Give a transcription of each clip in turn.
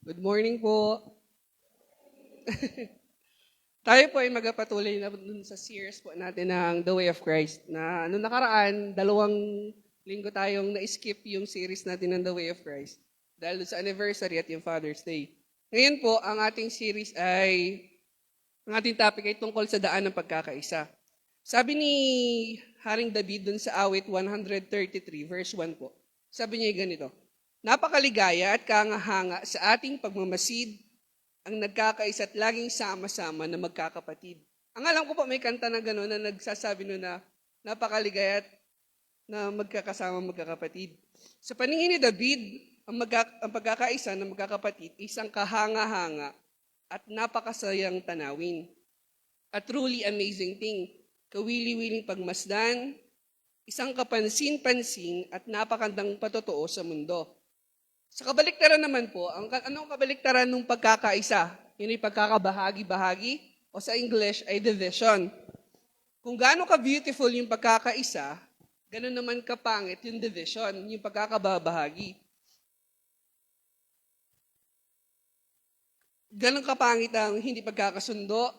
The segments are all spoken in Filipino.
Good morning po. Tayo po ay magpatuloy na dun sa series po natin ng The Way of Christ. Na nung nakaraan, 2 linggo tayong na-skip yung series natin ng The Way of Christ. Dahil dun sa anniversary at yung Father's Day. Ngayon po, ang ating series ang ating topic ay tungkol sa daan ng pagkakaisa. Sabi ni Haring David dun sa awit 133 verse 1 po. Sabi niya ganito, napakaligaya at kangahanga sa ating pagmamasid ang nagkakaisa at laging sama-sama na magkakapatid. Ang alam ko po may kanta na gano'n na nagsasabi na napakaligaya at na magkakasama magkakapatid. Sa paningin ni David, ang pagkakaisa ng magkakapatid isang kahanga-hanga at napakasayang tanawin. A truly amazing thing. Kawili-wiling pagmasdan, isang kapansin-pansin at napakandang patotoo sa mundo. Sa kabaliktaran naman po, anong kabaliktaran ng pagkakaisa? Yun ay pagkakabahagi-bahagi o sa English ay division. Kung gaano ka-beautiful yung pagkakaisa, gano'n naman kapangit yung division, yung pagkakabahagi. Gano'n kapangit ang hindi pagkakasundo.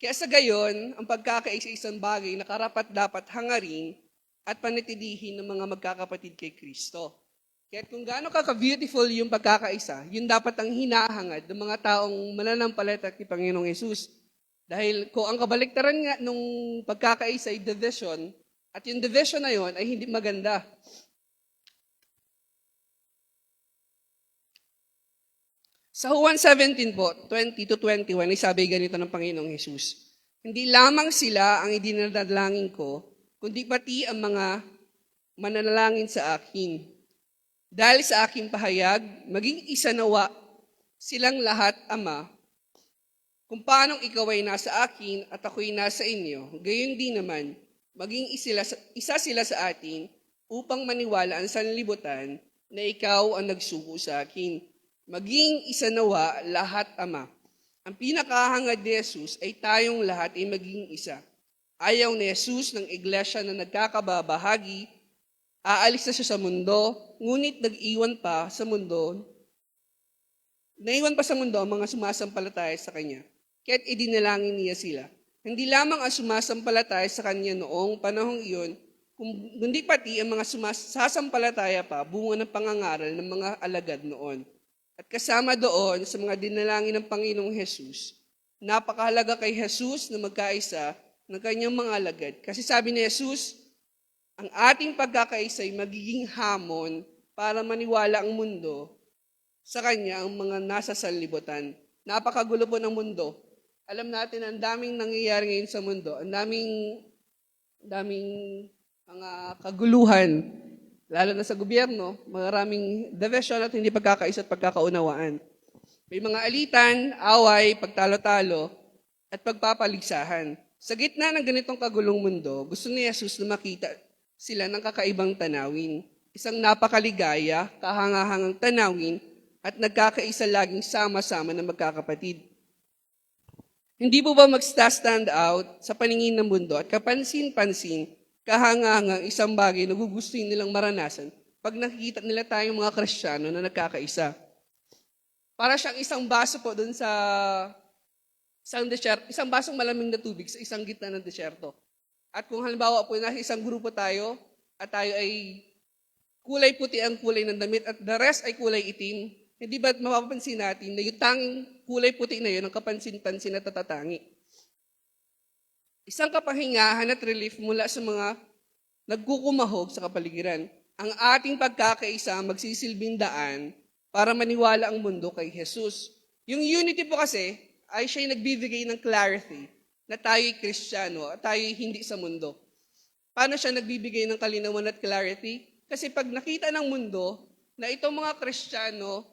Kaya sa gayon, ang pagkakaisa isang bagay na karapat-dapat hangarin at panatilihin ng mga magkakapatid kay Kristo. Kaya kung gaano ka-beautiful yung pagkakaisa, yun dapat ang hinahangad ng mga taong mananampalataya kay Panginoong Yesus. Dahil kung ang kabaliktaran nga nung pagkakaisa ay division, at yung division na yun ay hindi maganda. Sa Juan 17 po, 20-21, ay sabi ganito ng Panginoong Yesus, hindi lamang sila ang idinadalangin ko, kundi pati ang mga mananalangin sa akin. Dahil sa aking pahayag, maging isa nawa silang lahat, Ama, kung paanong ikaw ay nasa akin at ako'y nasa inyo, gayon din naman, maging isa sila sa atin upang maniwala ang sanlibutan na ikaw ang nagsugo sa akin. Maging isa nawa lahat, Ama. Ang pinakahangad ni Jesus ay tayong lahat ay maging isa. Ayaw ni Jesus ng iglesia na nagkakababahagi, aalis na siya sa mundo, ngunit naiwan pa sa mundo ang mga sumasampalataya sa Kanya. Kaya't idinalangin niya sila. Hindi lamang ang sumasampalataya sa Kanya noong panahong iyon, kundi pati ang mga sumasampalataya pa bunga ng pangangaral ng mga alagad noon. At kasama doon sa mga dinalangin ng Panginoong Jesus, napakahalaga kay Jesus na magkaisa ng kanyang mga alagad. Kasi sabi ni Jesus, ang ating pagkakaisa ay magiging hamon para maniwala ang mundo sa kanya ang mga nasa sanlibutan. Napakagulo po ng mundo. Alam natin ang daming nangyayari ngayon sa mundo. Ang daming mga kaguluhan. Lalo na sa gobyerno, maraming division at hindi pagkakaisa at pagkakaunawaan. May mga alitan, away, pagtalo-talo, at pagpapaligsahan. Sa gitna ng ganitong kagulong mundo, gusto ni Jesus na makita sila ng kakaibang tanawin. Isang napakaligaya, kahangahangang tanawin, at nagkakaisa laging sama-sama na magkakapatid. Hindi po ba mag-stand out sa paningin ng mundo at kapansin-pansin, kahangahangang isang bagay na gugustuhin nilang maranasan pag nakikita nila tayong mga Kristiyano na nagkakaisa? Para siyang isang baso po doon sa isang desierto, isang basong malamig na tubig sa isang gitna ng desierto. At kung halimbawa po nasa isang grupo tayo at tayo ay kulay puti ang kulay ng damit at the rest ay kulay itim, hindi ba mapapansin natin na yung tanging kulay puti na yun ang kapansin-pansin na tatatangi? Isang kapahingahan at relief mula sa mga nagkukumahog sa kapaligiran. Ang ating pagkakaisa magsisilbing daan para maniwala ang mundo kay Jesus. Yung unity po kasi ay siya'y nagbibigay ng clarity na tayo'y Kristiyano at tayo'y hindi sa mundo. Paano siya nagbibigay ng kalinawan at clarity? Kasi pag nakita ng mundo na itong mga Kristiyano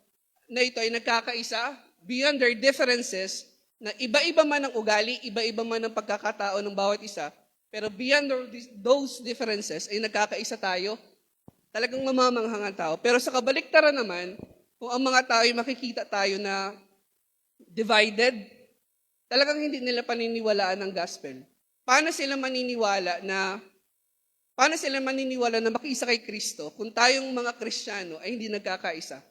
na ito ay nagkakaisa beyond their differences, na iba-iba man ang ugali, iba-iba man ang pagkakatao ng bawat isa, pero beyond those differences ay nagkakaisa tayo, talagang mamamanghang ang tao. Pero sa kabaliktaran naman, kung ang mga tao ay makikita tayo na divided, talagang hindi nila paniniwalaan ang gospel. Paano sila maniniwala na makiisa kay Kristo kung tayong mga Kristiyano ay hindi nagkakaisa?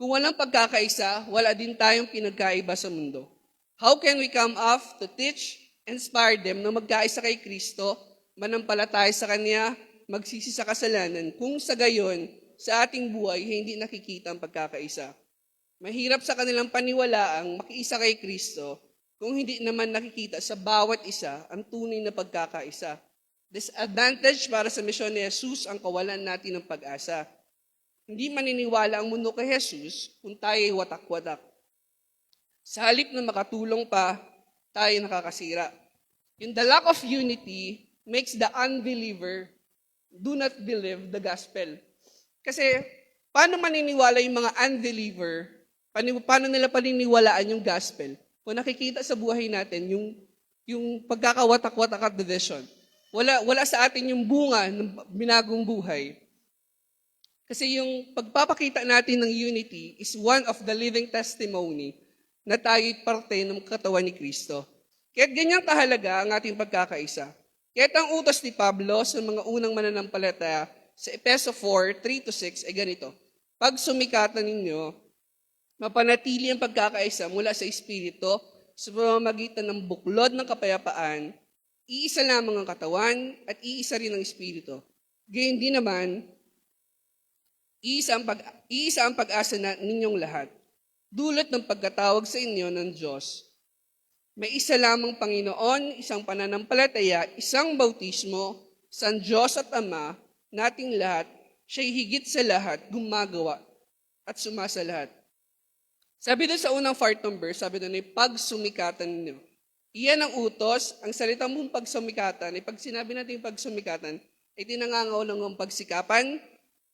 Kung walang pagkakaisa, wala din tayong pinagkaiba sa mundo. How can we come off to teach, inspire them na magkaisa kay Kristo, manampalataya sa Kanya, magsisi sa kasalanan, kung sa gayon, sa ating buhay, hindi nakikita ang pagkakaisa? Mahirap sa kanilang paniwalaang makiisa kay Kristo kung hindi naman nakikita sa bawat isa ang tunay na pagkakaisa. Disadvantage para sa misyon ni Jesus ang kawalan natin ng pag-asa. Hindi maniniwala ang mundo kay Jesus kung tayo ay watak-watak. Sa halip na makatulong pa, tayo nakakasira. Yung the lack of unity makes the unbeliever do not believe the gospel. Kasi paano maniniwala yung mga unbeliever? Paano nila paniniwalaan yung gospel? Kung nakikita sa buhay natin yung pagkakawatak-watak at division. Wala sa atin yung bunga ng binagong buhay. Kasi yung pagpapakita natin ng unity is one of the living testimony na tayo'y parte ng katawan ni Kristo. Kaya't ganyang kahalaga ang ating pagkakaisa. Kaya't ang utos ni Pablo sa mga unang mananampalataya sa Efeso 4, 3-6 ay ganito. Pag sumikatan ninyo, mapanatili ang pagkakaisa mula sa Espiritu sa pamamagitan ng buklod ng kapayapaan, iisa lamang ang katawan at iisa rin ang Espiritu. Gayon din naman, iisa ang pag-asa ninyong lahat. Dulot ng pagkatawag sa inyo ng Diyos. May isa lamang Panginoon, isang pananampalataya, isang bautismo, isang Diyos at Ama, nating lahat, siya'y higit sa lahat, gumagawa at sumasa lahat. Sabi doon sa unang part ng verse, sabi doon ay pagsumikatan ninyo. Iyan ang utos, ang salitang mong pagsumikatan, ay pag sinabi natin pagsumikatan, ay tinangangaulang ng pagsikapan,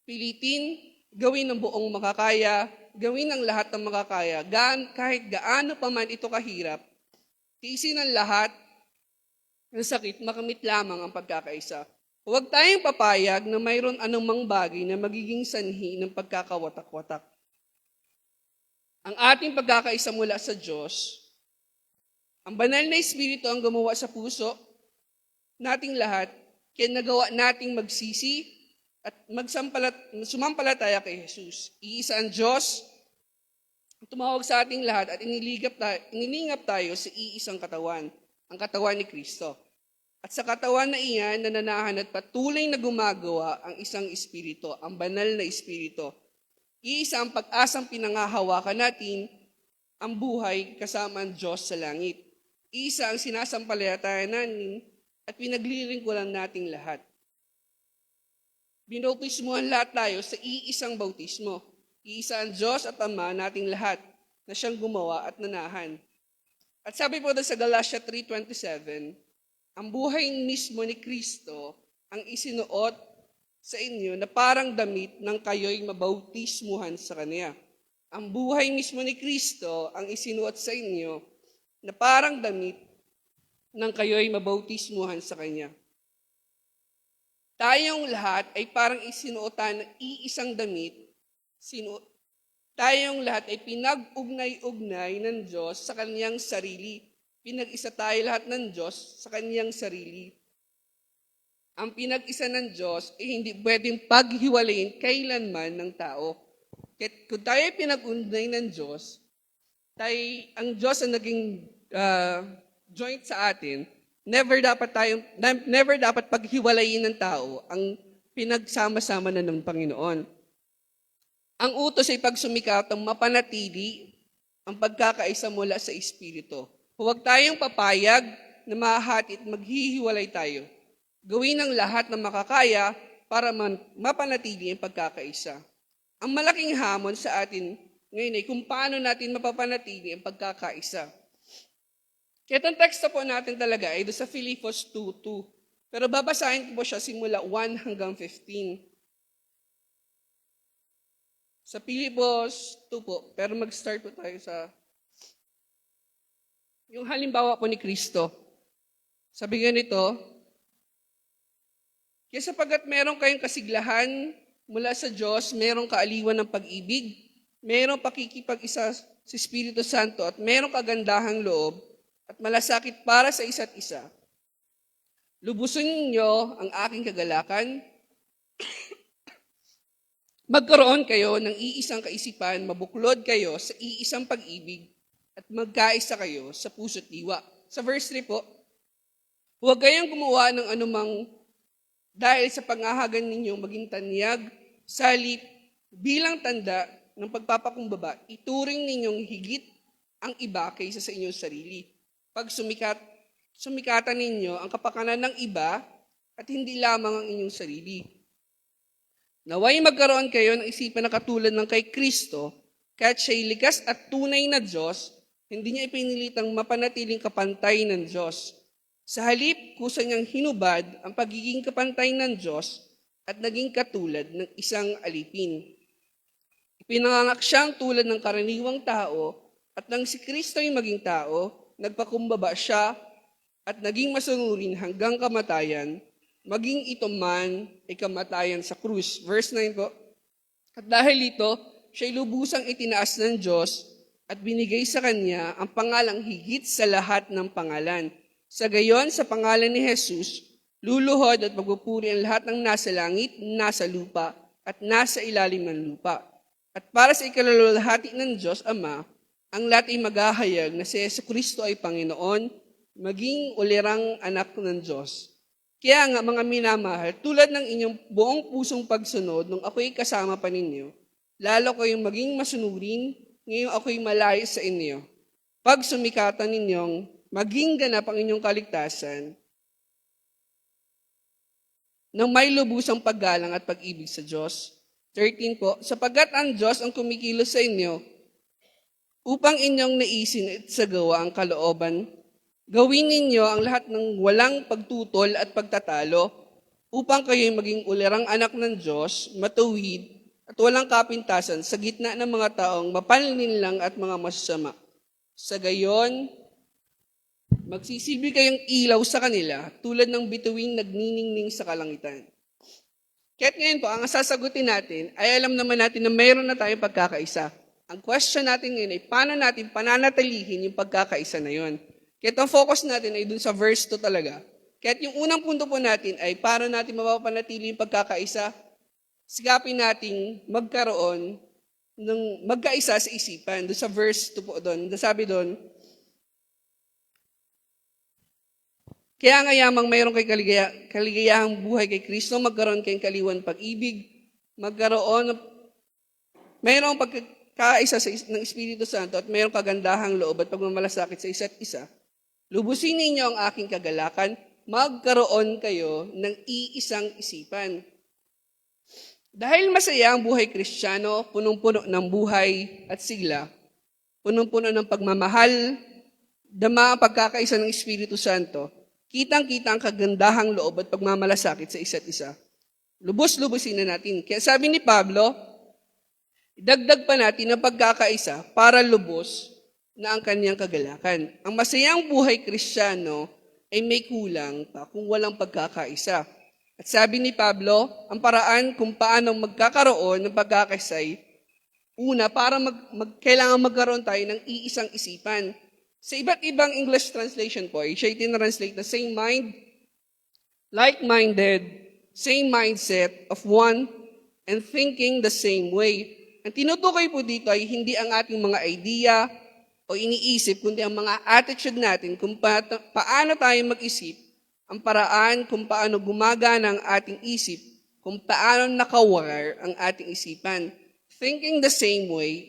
pilitin, gawin ng buong makakaya, gawin ng lahat ng makakaya, kahit gaano pa man ito kahirap, tiisin ang lahat ng sakit, makamit lamang ang pagkakaisa. Huwag tayong papayag na mayroon anumang bagay na magiging sanhi ng pagkakawatak-watak. Ang ating pagkakaisa mula sa Diyos, ang banal na Espiritu ang gumawa sa puso nating lahat, kaya nagawa nating magsisi at sumampalataya kay Jesus. Iisa ang Diyos, tumawag sa ating lahat at inilingap tayo sa iisang katawan, ang katawan ni Kristo. At sa katawan na iyan, nananahan at patuloy na gumagawa ang isang Espiritu, ang banal na Espiritu. Iisa ang pag-asang pinangahawakan natin ang buhay kasama ang Diyos sa langit. Iisa ang sinasampalataya natin at pinaglilingkuran nating lahat. Binautismuhan lahat tayo sa iisang bautismo. Iisa ang Diyos at Ama nating lahat na siyang gumawa at nanahan. At sabi po doon sa Galatia 3:27, ang buhay mismo ni Kristo ang isinuot sa inyo na parang damit ng kayo'y mabautismuhan sa Kanya. Ang buhay mismo ni Kristo ang isinuot sa inyo na parang damit ng kayo'y mabautismuhan sa Kanya. Tayong lahat ay parang isinuotan ng iisang damit. Tayong lahat ay pinag-ugnay-ugnay ng Diyos sa Kanyang sarili. Pinag-isa tayo lahat ng Diyos sa Kanyang sarili. Ang pinag-isa ng Diyos ay hindi pwedeng paghiwalayin kailanman ng tao. Kung tayo ay pinag-ugnay ng Diyos, ang Diyos ang naging joint sa atin, never dapat paghiwalayin ng tao ang pinagsama-sama na ng Panginoon. Ang utos ay pagsumikatang mapanatili ang pagkakaisa mula sa Espiritu. Huwag tayong papayag na mahahati at maghihiwalay tayo. Gawin ang lahat na makakaya para mapanatili ang pagkakaisa. Ang malaking hamon sa atin ngayon ay kung paano natin mapapanatili ang pagkakaisa. Kaya ang teksto po natin talaga ay doon sa Filipos 2:2. Pero babasahin ko po siya simula 1 hanggang 15. Sa Filipos 2 po, pero mag-start po tayo sa yung halimbawa po ni Kristo. Sabi ganito, kaya sapagat meron kayong kasiglahan mula sa Diyos, merong kaaliwan ng pag-ibig, merong pakikipag-isa sa Espiritu Santo, at merong kagandahang loob, at malasakit para sa isa't isa. Lubusin ninyo ang aking kagalakan, Magkaroon kayo ng iisang kaisipan, mabuklod kayo sa iisang pag-ibig, at magkaisa kayo sa puso't diwa. Sa verse 3 po, huwag kayong gumawa ng anumang dahil sa pangahagan ninyong maging tanyag, salip, bilang tanda ng pagpapakumbaba, ituring ninyong higit ang iba kaysa sa inyong sarili. Pag sumikatan ninyo ang kapakanan ng iba at hindi lamang ang inyong sarili. Naway magkaroon kayo ng isipan na katulad ng kay Kristo, kahit siya'y likas at tunay na Diyos, hindi niya ipinilitang mapanatiling kapantay ng Diyos. Sa halip, kusa niyang hinubad ang pagiging kapantay ng Diyos at naging katulad ng isang alipin. Ipinanganak siyang tulad ng karaniwang tao at nang si Kristo ay maging tao, nagpakumbaba siya at naging masunurin hanggang kamatayan, maging ito man ay kamatayan sa krus. Verse 9 po, at dahil ito, siya'y lubusang itinaas ng Diyos at binigay sa kanya ang pangalang higit sa lahat ng pangalan. Sa gayon, sa pangalan ni Jesus, luluhod at magpupuri ang lahat ng nasa langit, nasa lupa, at nasa ilalim ng lupa. At para sa ikalalulhati ng Diyos Ama, ang lahat ay maghahayag na si Jesucristo ay Panginoon, maging ulirang anak ng Diyos. Kaya nga mga minamahal, tulad ng inyong buong pusong pagsunod nung ako'y kasama pa ninyo, lalo kayong maging masunurin, ngayong ako'y malayo sa inyo. Pag sumikatan ninyong maging ganap ang inyong kaligtasan nang may lubusang paggalang at pag-ibig sa Diyos. 13 po, sapagkat ang Diyos ang kumikilos sa inyo upang inyong naisin at sagawa ang kalooban. Gawin ninyo ang lahat ng walang pagtutol at pagtatalo upang kayo'y maging ulirang anak ng Diyos, matuwid at walang kapintasan sa gitna ng mga taong mapanlinlang at mga masasama. Sa gayon, magsisilbi kayong ilaw sa kanila tulad ng bituing nagniningning sa kalangitan. Kaya't ngayon po, ang sasagutin natin ay alam naman natin na mayroon na tayong pagkakaisa. Ang question natin ngayon ay paano natin pananatilihin yung pagkakaisa na yun. Kaya't ang focus natin ay dun sa verse 2 talaga. Kaya't yung unang punto po natin ay paano natin mapapanatili yung pagkakaisa. Sigapin natin magkaroon ng magkaisa sa isipan. Doon sa verse 2 po doon. Sabi doon, kaya nga yamang mayroon kay kaligayahang buhay kay Kristo, magkaroon kayong kaliwan pag-ibig, mayroong pagkakaisa ng Espiritu Santo at mayroong kagandahang loob at pagmamalasakit sa isa't isa. Lubusin ninyo ang aking kagalakan, magkaroon kayo ng iisang isipan. Dahil masaya ang buhay Kristiyano, punong-puno ng buhay at sigla, punong-puno ng pagmamahal, dama ang pagkakaisa ng Espiritu Santo, kitang-kita ang kagandahang loob at pagmamalasakit sa isa't isa. Lubos-lubusin na natin. Kaya sabi ni Pablo, idagdag pa natin ang pagkakaisa para lubos na ang kanyang kagalakan. Ang masayang buhay Kristiyano ay may kulang pa kung walang pagkakaisa. At sabi ni Pablo, ang paraan kung paano magkakaroon ng pagkakaisay, una, para kailangan magkaroon tayo ng iisang isipan. Sa iba't ibang English translation po, siya itinranslate na same mind, like-minded, same mindset of one, and thinking the same way. Ang tinutukoy po dito ay hindi ang ating mga idea o iniisip, kundi ang mga attitude natin kung paano tayo mag-isip, ang paraan kung paano gumagana ang ating isip, kung paano nakawire ang ating isipan. Thinking the same way,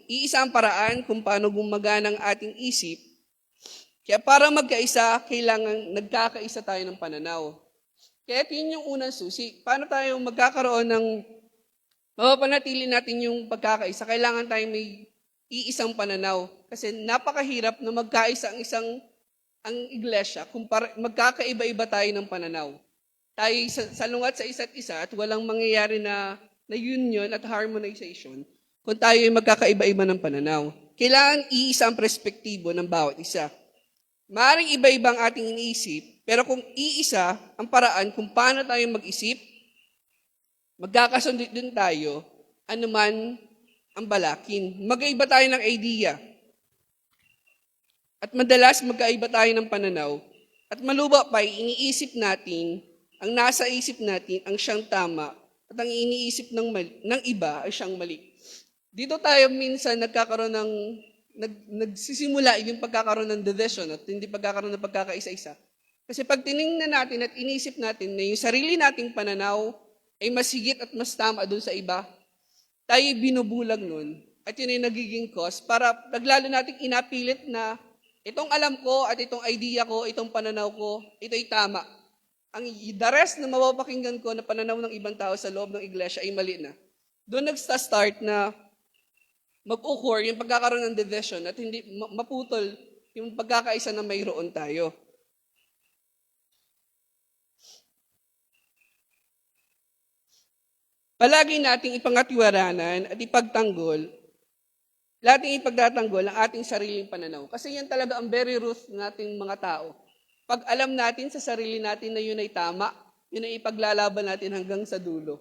iisa ang paraan kung paano gumagana ang ating isip. Kaya para magkaisa, kailangan nagkakaisa tayo ng pananaw. Kaya yun yung unang susi. Paano tayo magkakaroon ng mapapanatili natin yung pagkakaisa? Kailangan tayo may iisang pananaw. Kasi napakahirap na magkaisa ang iglesia kung magkakaiba-iba tayo ng pananaw. Tayo salungat sa isa't isa at walang mangyayari na union at harmonization kung tayo ay magkakaiba-iba ng pananaw. Kailangan iisa ang perspektibo ng bawat isa. Maaaring iba-ibang ating iniisip, pero kung iisa ang paraan kung paano tayo mag-isip, magkakasundo din tayo, anuman ang balakin. Mag-iba tayo ng idea. At madalas magkaiba tayo ng pananaw. At maluba pa, iniisip natin, ang nasa isip natin, ang siyang tama, at ang iniisip ng iba ay siyang mali. Dito tayo minsan nagkakaroon ng nagsisimula yung pagkakaroon ng division at hindi pagkakaroon ng pagkakaisa-isa. Kasi pag tiningnan natin at inisip natin na yung sarili nating pananaw ay mas higit at mas tama doon sa iba, tayo binubulag nun. At yun ay nagiging cause para naglalo nating inapilit na itong alam ko at itong idea ko, itong pananaw ko, ito'y tama. The rest na mapapakinggan ko na pananaw ng ibang tao sa loob ng iglesia ay mali na. Doon nagsta-start na mag-occur yung pagkakaroon ng division at hindi maputol yung pagkakaisa na mayroon tayo. Palagi nating ipangatiwaranan at ipagtanggol, lating ipagtatanggol ang ating sariling pananaw. Kasi yan talaga ang very root nating mga tao. Pag alam natin sa sarili natin na yun ay tama, yun ay ipaglalaban natin hanggang sa dulo.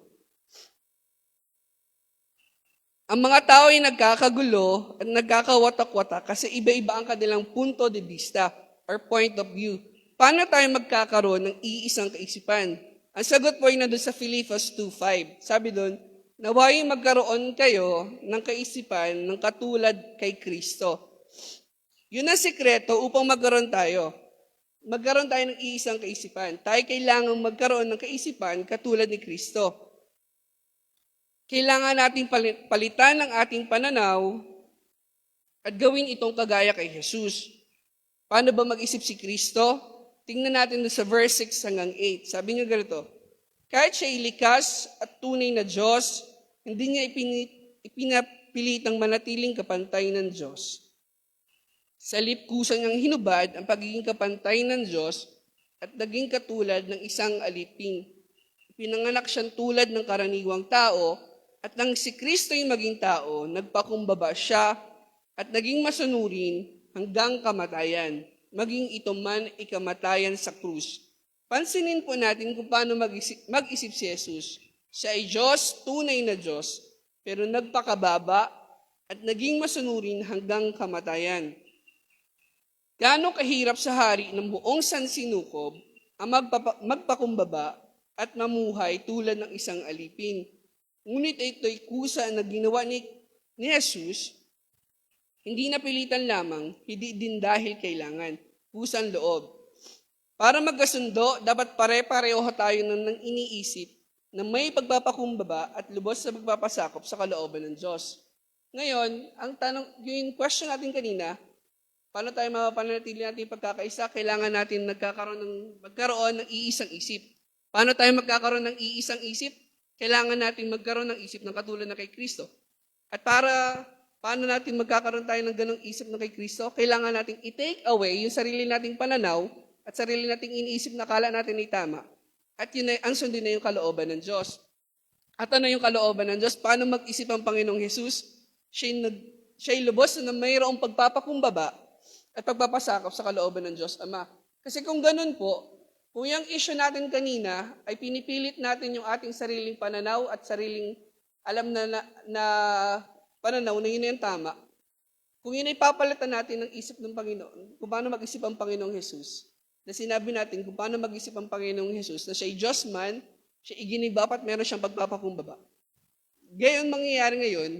Ang mga tao ay nagkakagulo at nagkakawatak-watak kasi iba-iba ang kanilang punto de vista or point of view. Paano tayo magkakaroon ng iisang kaisipan? Ang sagot po ay nandun sa Philippians 2:5. Sabi doon, naway magkaroon kayo ng kaisipan ng katulad kay Kristo. Yun ang sikreto upang magkaroon tayo. Magkaroon tayo ng iisang kaisipan. Tayo kailangan magkaroon ng kaisipan katulad ni Kristo. Kailangan nating palitan ang ating pananaw at gawin itong kagaya kay Jesus. Paano ba mag-isip si Kristo? Tingnan natin sa verse 6 hanggang 8. Sabi niya ganito, kahit siya'y likas at tunay na Diyos, hindi niya ipinapilitang manatiling kapantay ng Diyos. Sa lipkusan niyang hinubad ang pagiging kapantay ng Diyos at naging katulad ng isang aliping. Pinanganak siyang tulad ng karaniwang tao at nang si Kristo yung maging tao, nagpakumbaba siya at naging masunurin hanggang kamatayan, maging ito man ikamatayan sa krus. Pansinin po natin kung paano mag-isip si Jesus. Siya ay Diyos, tunay na Diyos, pero nagpakababa at naging masunurin hanggang kamatayan. Gaano kahirap sa hari ng buong sansinukob ang magpakumbaba at mamuhay tulad ng isang alipin. Ngunit ito'y kusa na ginawa ni Jesus, hindi napilitan lamang, hindi din dahil kailangan, kusang loob. Para magkasundo, dapat pare-pareho tayo ng iniisip na may pagpapakumbaba at lubos sa pagpapasakop sa kalooban ng Diyos. Ngayon, ang tanong, yung question natin kanina, paano tayo mapapanatili natin pagkakaisa? Kailangan natin magkaroon ng iisang isip. Paano tayo magkakaroon ng iisang isip? Kailangan natin magkaroon ng isip ng katulad na kay Kristo. At paano natin magkakaroon tayo ng ganong isip na kay Kristo? Kailangan natin i-take away yung sarili nating pananaw at sarili nating iniisip na kala natin ay tama. At yun ay, ang sundin na yung kalooban ng Diyos. At ano yung kalooban ng Diyos? Paano mag-isip ang Panginoong Jesus? Siya'y lubos na mayroong pagpapakumbaba at pagpapasakop sa kalooban ng Diyos Ama. Kasi kung ganun po, kung yung issue natin kanina ay pinipilit natin yung ating sariling pananaw at sariling alam na pananaw na yun yung tama, kung yun ay papalitan natin ng isip ng Panginoon, kung paano mag-isip ang Panginoong Jesus, na sinabi natin kung paano mag-isip ang Panginoong Jesus, na siya'y Diyos man, siya iginiba at meron siyang pagpapakumbaba. Gayon mangyayari ngayon,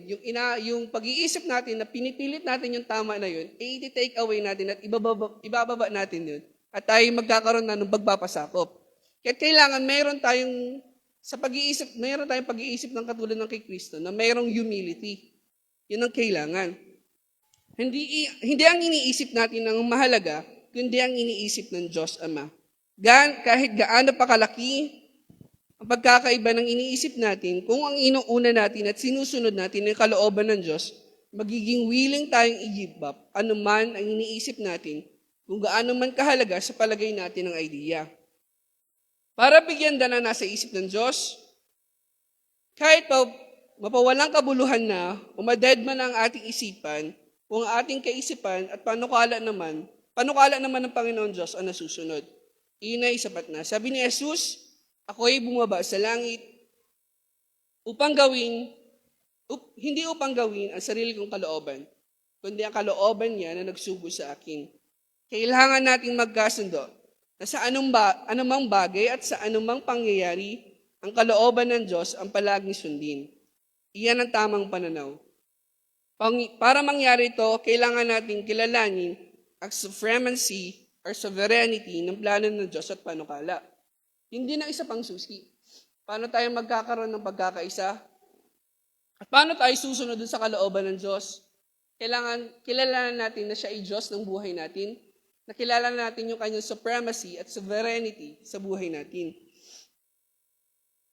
yung pag-iisip natin na pinipilit natin yung tama na yun, i-take away natin at ibababa natin yun. At tayo magkakaroon na ng pagpapasakop. Kaya kailangan mayroon tayong pag-iisip ng katulad ng kay Kristo na mayroong humility. Yun ang kailangan. Hindi ang iniisip natin ng mahalaga, kundi ang iniisip ng Diyos Ama. Kahit gaano pa kalaki ang pagkakaiba ng iniisip natin, kung ang inuuna natin at sinusunod natin ang kalooban ng Diyos, magiging willing tayong i-give up anuman ang iniisip natin kung gaano man kahalaga sa palagay natin ng idea. Para bigyan na nasa isip ng Diyos, kahit pa mapawalang kabuluhan na, umaded man ang ating isipan, kung ang ating kaisipan at panukala naman ng Panginoon Diyos ang nasusunod. Iyon ay sapat na. Sabi ni Jesus, ako'y bumaba sa langit hindi upang gawin ang sarili kong kalooban, kundi ang kalooban niya na nagsugo sa akin. Kailangan nating magkasundo na sa anumang bagay at sa anumang pangyayari, ang kalooban ng Diyos ang palaging sundin. Iyan ang tamang pananaw. Para mangyari ito, kailangan nating kilalanin ang supremacy or sovereignty ng plano ng Diyos at panukala. Hindi na isa pang susi. Paano tayo magkakaroon ng pagkakaisa? At paano tayo susunod sa kalooban ng Diyos? Kailangan kilalanin natin na siya ay Diyos ng buhay natin, na kilala natin yung kanyang supremacy at sovereignty sa buhay natin.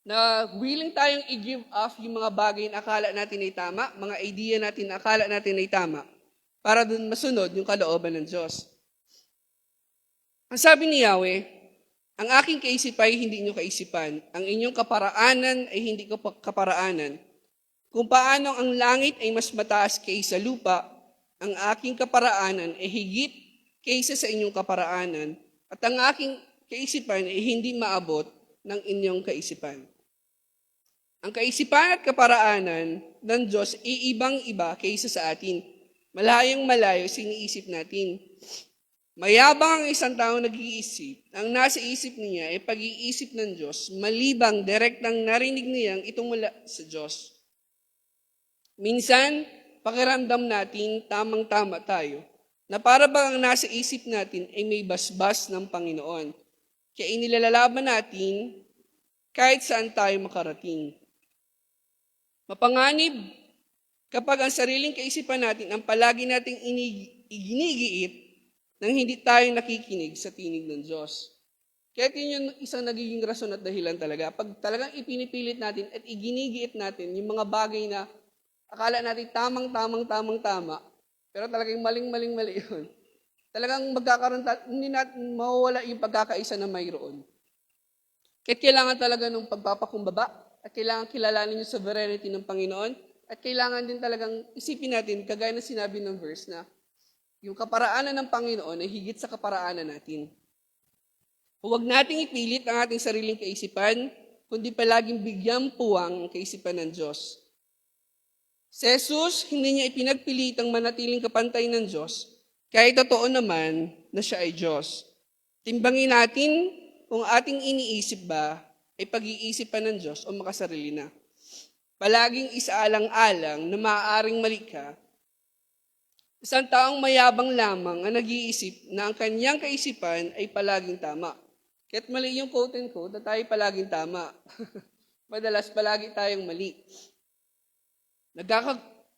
Na willing tayong i-give off yung mga bagay na akala natin ay tama, mga idea natin na akala natin ay tama, para dun masunod yung kalooban ng Diyos. Ang sabi ni Yahweh, ang aking kaisipan ay hindi inyo kaisipan, ang inyong kaparaanan ay hindi ko kaparaanan. Kung paano ang langit ay mas mataas kaysa lupa, ang aking kaparaanan ay higit kaysa sa inyong kaparaanan, at ang aking kaisipan ay hindi maabot ng inyong kaisipan. Ang kaisipan at kaparaanan ng Diyos ay ibang-iba kaysa sa atin. Malayong malayo sa iniisip natin. Mayabang ang isang taong nag-iisip. Ang nasa isip niya ay pag-iisip ng Diyos, malibang direktang narinig niyang itong mula sa Diyos. Minsan, pakiramdam natin tamang-tama tayo, na para bang ang nasa isip natin ay may basbas ng Panginoon. Kaya inilalaban natin kahit saan tayo makarating. Mapanganib kapag ang sariling kaisipan natin ang palagi nating iginigiit nang hindi tayo nakikinig sa tinig ng Diyos. Kaya yun yung isang nagiging rason at dahilan talaga. Pag talagang ipinipilit natin at iginigiit natin yung mga bagay na akala natin tama, pero talagang mali yun. Talagang magkakaroon, hindi natin mawawala yung pagkakaisa na mayroon. Kaya kailangan talaga ng pagpapakumbaba at kailangan kilalanin yung sovereignty ng Panginoon at kailangan din talagang isipin natin, kagaya na sinabi ng verse na yung kaparaanan ng Panginoon ay higit sa kaparaanan natin. Huwag nating ipilit ang ating sariling kaisipan, kundi palaging bigyan puwang ang kaisipan ng Diyos. Si Jesus, hindi niya ipinagpilitang manatiling kapantay ng Diyos, kahit totoo naman na siya ay Diyos. Timbangin natin kung ating iniisip ba ay pag-iisipan ng Diyos o makasarili na. Palaging isaalang-alang na maaaring mali ka. Isang taong mayabang lamang ang nag-iisip na ang kanyang kaisipan ay palaging tama. Kaya't mali yung quote and quote na tayo palaging tama. Madalas palagi tayong mali.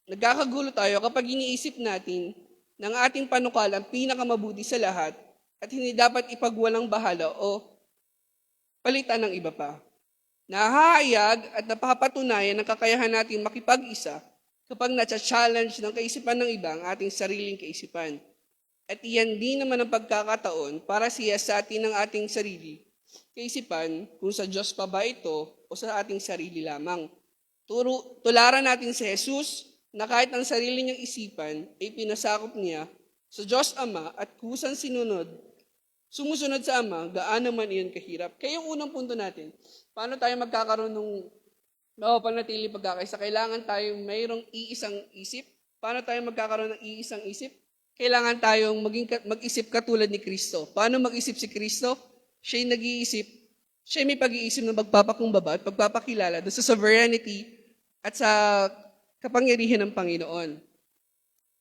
Nagkakagulo tayo kapag iniisip natin ng ating panukala ang pinakamabuti sa lahat at hindi dapat ipagwalang bahala o palitan ng iba pa. Nahahayag at napapatunayan ng kakayahan natin makipag-isa kapag na-challenge ng kaisipan ng iba ang ating sariling kaisipan. At iyan din naman ang pagkakataon para siyasatin ng ating sarili kaisipan kung sa Diyos pa ba ito o sa ating sarili lamang. Tularan natin si Jesus na kahit ang sarili niyang isipan ay pinasakop niya sa Diyos Ama at kusang sumusunod sa Ama, gaano man iyon kahirap. Kaya yung unang punto natin, paano tayo magkakaroon ng panatili pagkakaisa? Kailangan tayong mayroong iisang isip. Paano tayo magkakaroon ng iisang isip? Kailangan tayong mag-isip katulad ni Kristo. Paano mag-isip si Kristo? Siya'y nag-iisip. Siya'y may pag-iisip na magpapakumbaba at pagpapakilala doon sa sovereignty at sa kapangyarihan ng Panginoon.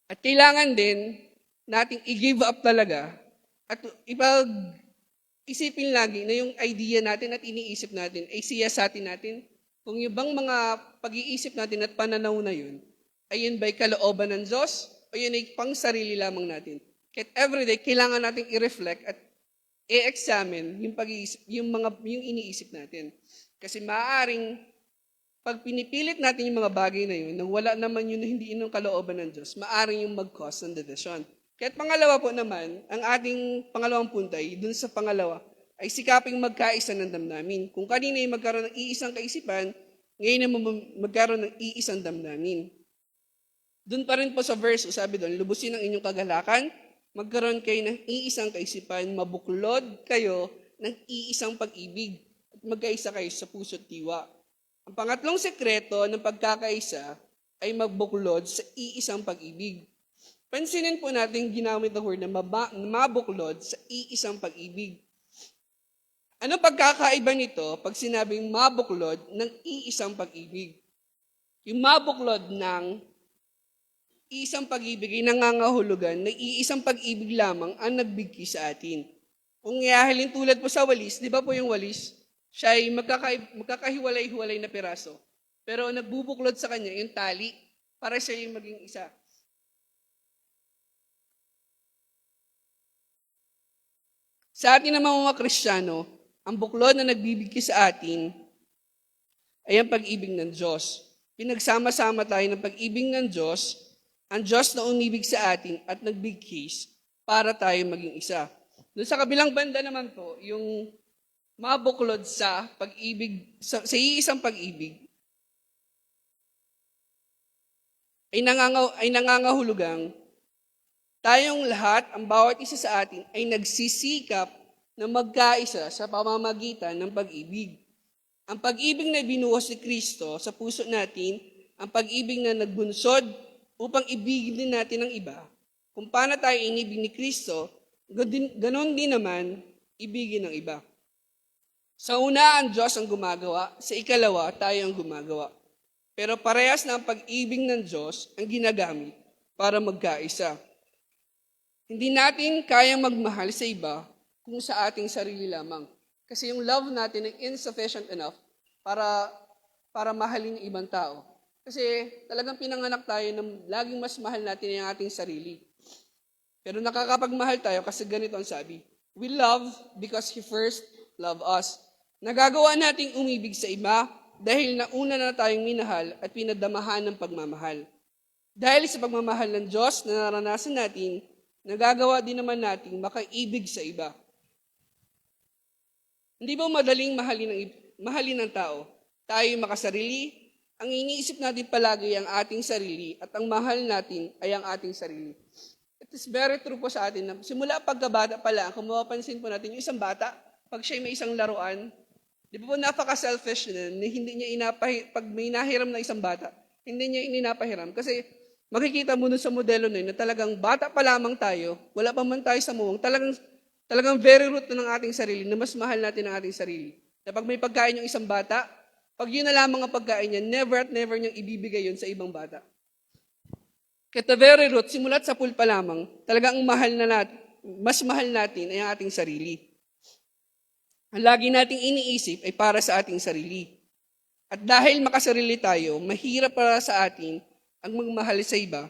At kailangan din nating i-give up talaga at isipin lagi na yung idea natin at iniisip natin ay siyasatin natin kung yung bang mga pag-iisip natin at pananaw na yun, ay yun ba'y kalooban ng Diyos o yun ay pang sarili lamang natin. Kahit everyday, kailangan nating i-reflect at i-examine yung iniisip natin. Kasi maaaring pag pinipilit natin yung mga bagay na yun, nang wala naman yun na hindi yun ang kalooban ng Diyos, maaaring yung mag-cause ng division. Kahit pangalawa po naman, ang ating pangalawang puntay, dun sa pangalawa, ay sikaping magkaisa ng damdamin. Kung kanina ay magkaroon ng iisang kaisipan, ngayon naman magkaroon ng iisang damdamin. Doon pa rin po sa verse, sabi doon, lubusin ang inyong kagalakan, magkaroon kayo ng iisang kaisipan, mabuklod kayo ng iisang pag-ibig, at magkaisa kayo sa puso't diwa. Ang pangatlong sekreto ng pagkakaisa ay magbuklod sa iisang pag-ibig. Pansinin po natin ginamit ang word na mabuklod sa iisang pag-ibig. Ano pagkakaiba nito pag sinabing mabuklod ng iisang pag-ibig? Yung mabuklod ng iisang pag-ibig ay nangangahulugan na iisang pag-ibig lamang ang nagbigki sa atin. Kung iahalin tulad po sa walis, di ba po yung walis? Siya ay magkakahiwalay-hiwalay na piraso. Pero ang nagbubuklod sa kanya yung tali para siya yung maging isa. Sa atin naman mga Kristiyano, ang buklod na nagbibigki sa atin ay ang pag-ibig ng Diyos. Pinagsama-sama tayo ng pag-ibig ng Diyos, ang Diyos na umibig sa atin at nagbigkis para tayo maging isa. Doon sa kabilang banda naman po, yung mabuklod sa pag-ibig, sa iisang pag-ibig, ay nangangahulugang tayong lahat, ang bawat isa sa atin, ay nagsisikap na magkaisa sa pamamagitan ng pag-ibig. Ang pag-ibig na binuhos ni Kristo sa puso natin, ang pag-ibig na nagbunsod upang ibigin din natin ang iba. Kung paano tayo inibig ni Kristo, ganon din naman ibigin ng iba. Sa una, ang Diyos ang gumagawa. Sa ikalawa, tayo ang gumagawa. Pero parehas na ang pag-ibig ng Diyos ang ginagamit para magkaisa. Hindi natin kayang magmahal sa iba kung sa ating sarili lamang. Kasi yung love natin ay insufficient enough para mahalin yung ibang tao. Kasi talagang pinanganak tayo na laging mas mahal natin yung ating sarili. Pero nakakapagmahal tayo kasi ganito ang sabi. We love because He first loved us. Nagagawa nating umibig sa iba dahil nauna na tayong minahal at pinadamahan ng pagmamahal. Dahil sa pagmamahal ng Diyos na naranasan natin, nagagawa din naman nating makaibig sa iba. Hindi ba madaling mahalin ng tao? Tayo makasarili, ang iniisip natin palagi ay ang ating sarili at ang mahal natin ay ang ating sarili. It is very true po sa atin na simula pagkabata pa lang, kung mapapansin po natin yung isang bata, pag siya may isang laruan, di ba po napaka-selfish na hindi niya pag may nahiram na isang bata, hindi niya inapahiram. Kasi makikita mo nun sa modelo na yun na talagang bata pa lamang tayo, wala pa man tayo sa muwang, talagang very root na ng ating sarili, na mas mahal natin ang ating sarili. Na pag may pagkain yung isang bata, pag yun na lamang ang pagkain niya, never at never niyang ibibigay yun sa ibang bata. Kaya the very root, simulat sa pool pa lamang, talagang mas mahal natin ay ang ating sarili. Ang lagi nating iniisip ay para sa ating sarili. At dahil makasarili tayo, mahirap para sa atin ang magmahal sa iba.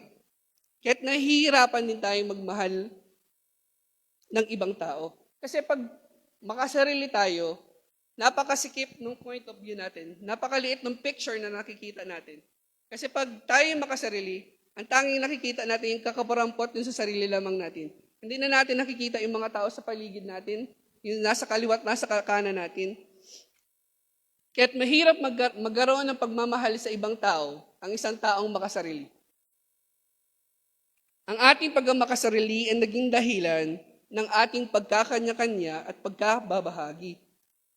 Kaya't nahihirapan din tayong magmahal ng ibang tao. Kasi pag makasarili tayo, napakasikip ng point of view natin. Napakaliit ng picture na nakikita natin. Kasi pag tayo makasarili, ang tanging nakikita natin yung kakaparampot dun sa sarili lamang natin. Hindi na natin nakikita yung mga tao sa paligid natin, yung nasa kaliwat, nasa kanan natin. Kaya't mahirap magkaroon ng pagmamahal sa ibang tao, ang isang taong makasarili. Ang ating pagkamakasarili ay naging dahilan ng ating pagkakanya-kanya at pagkababahagi.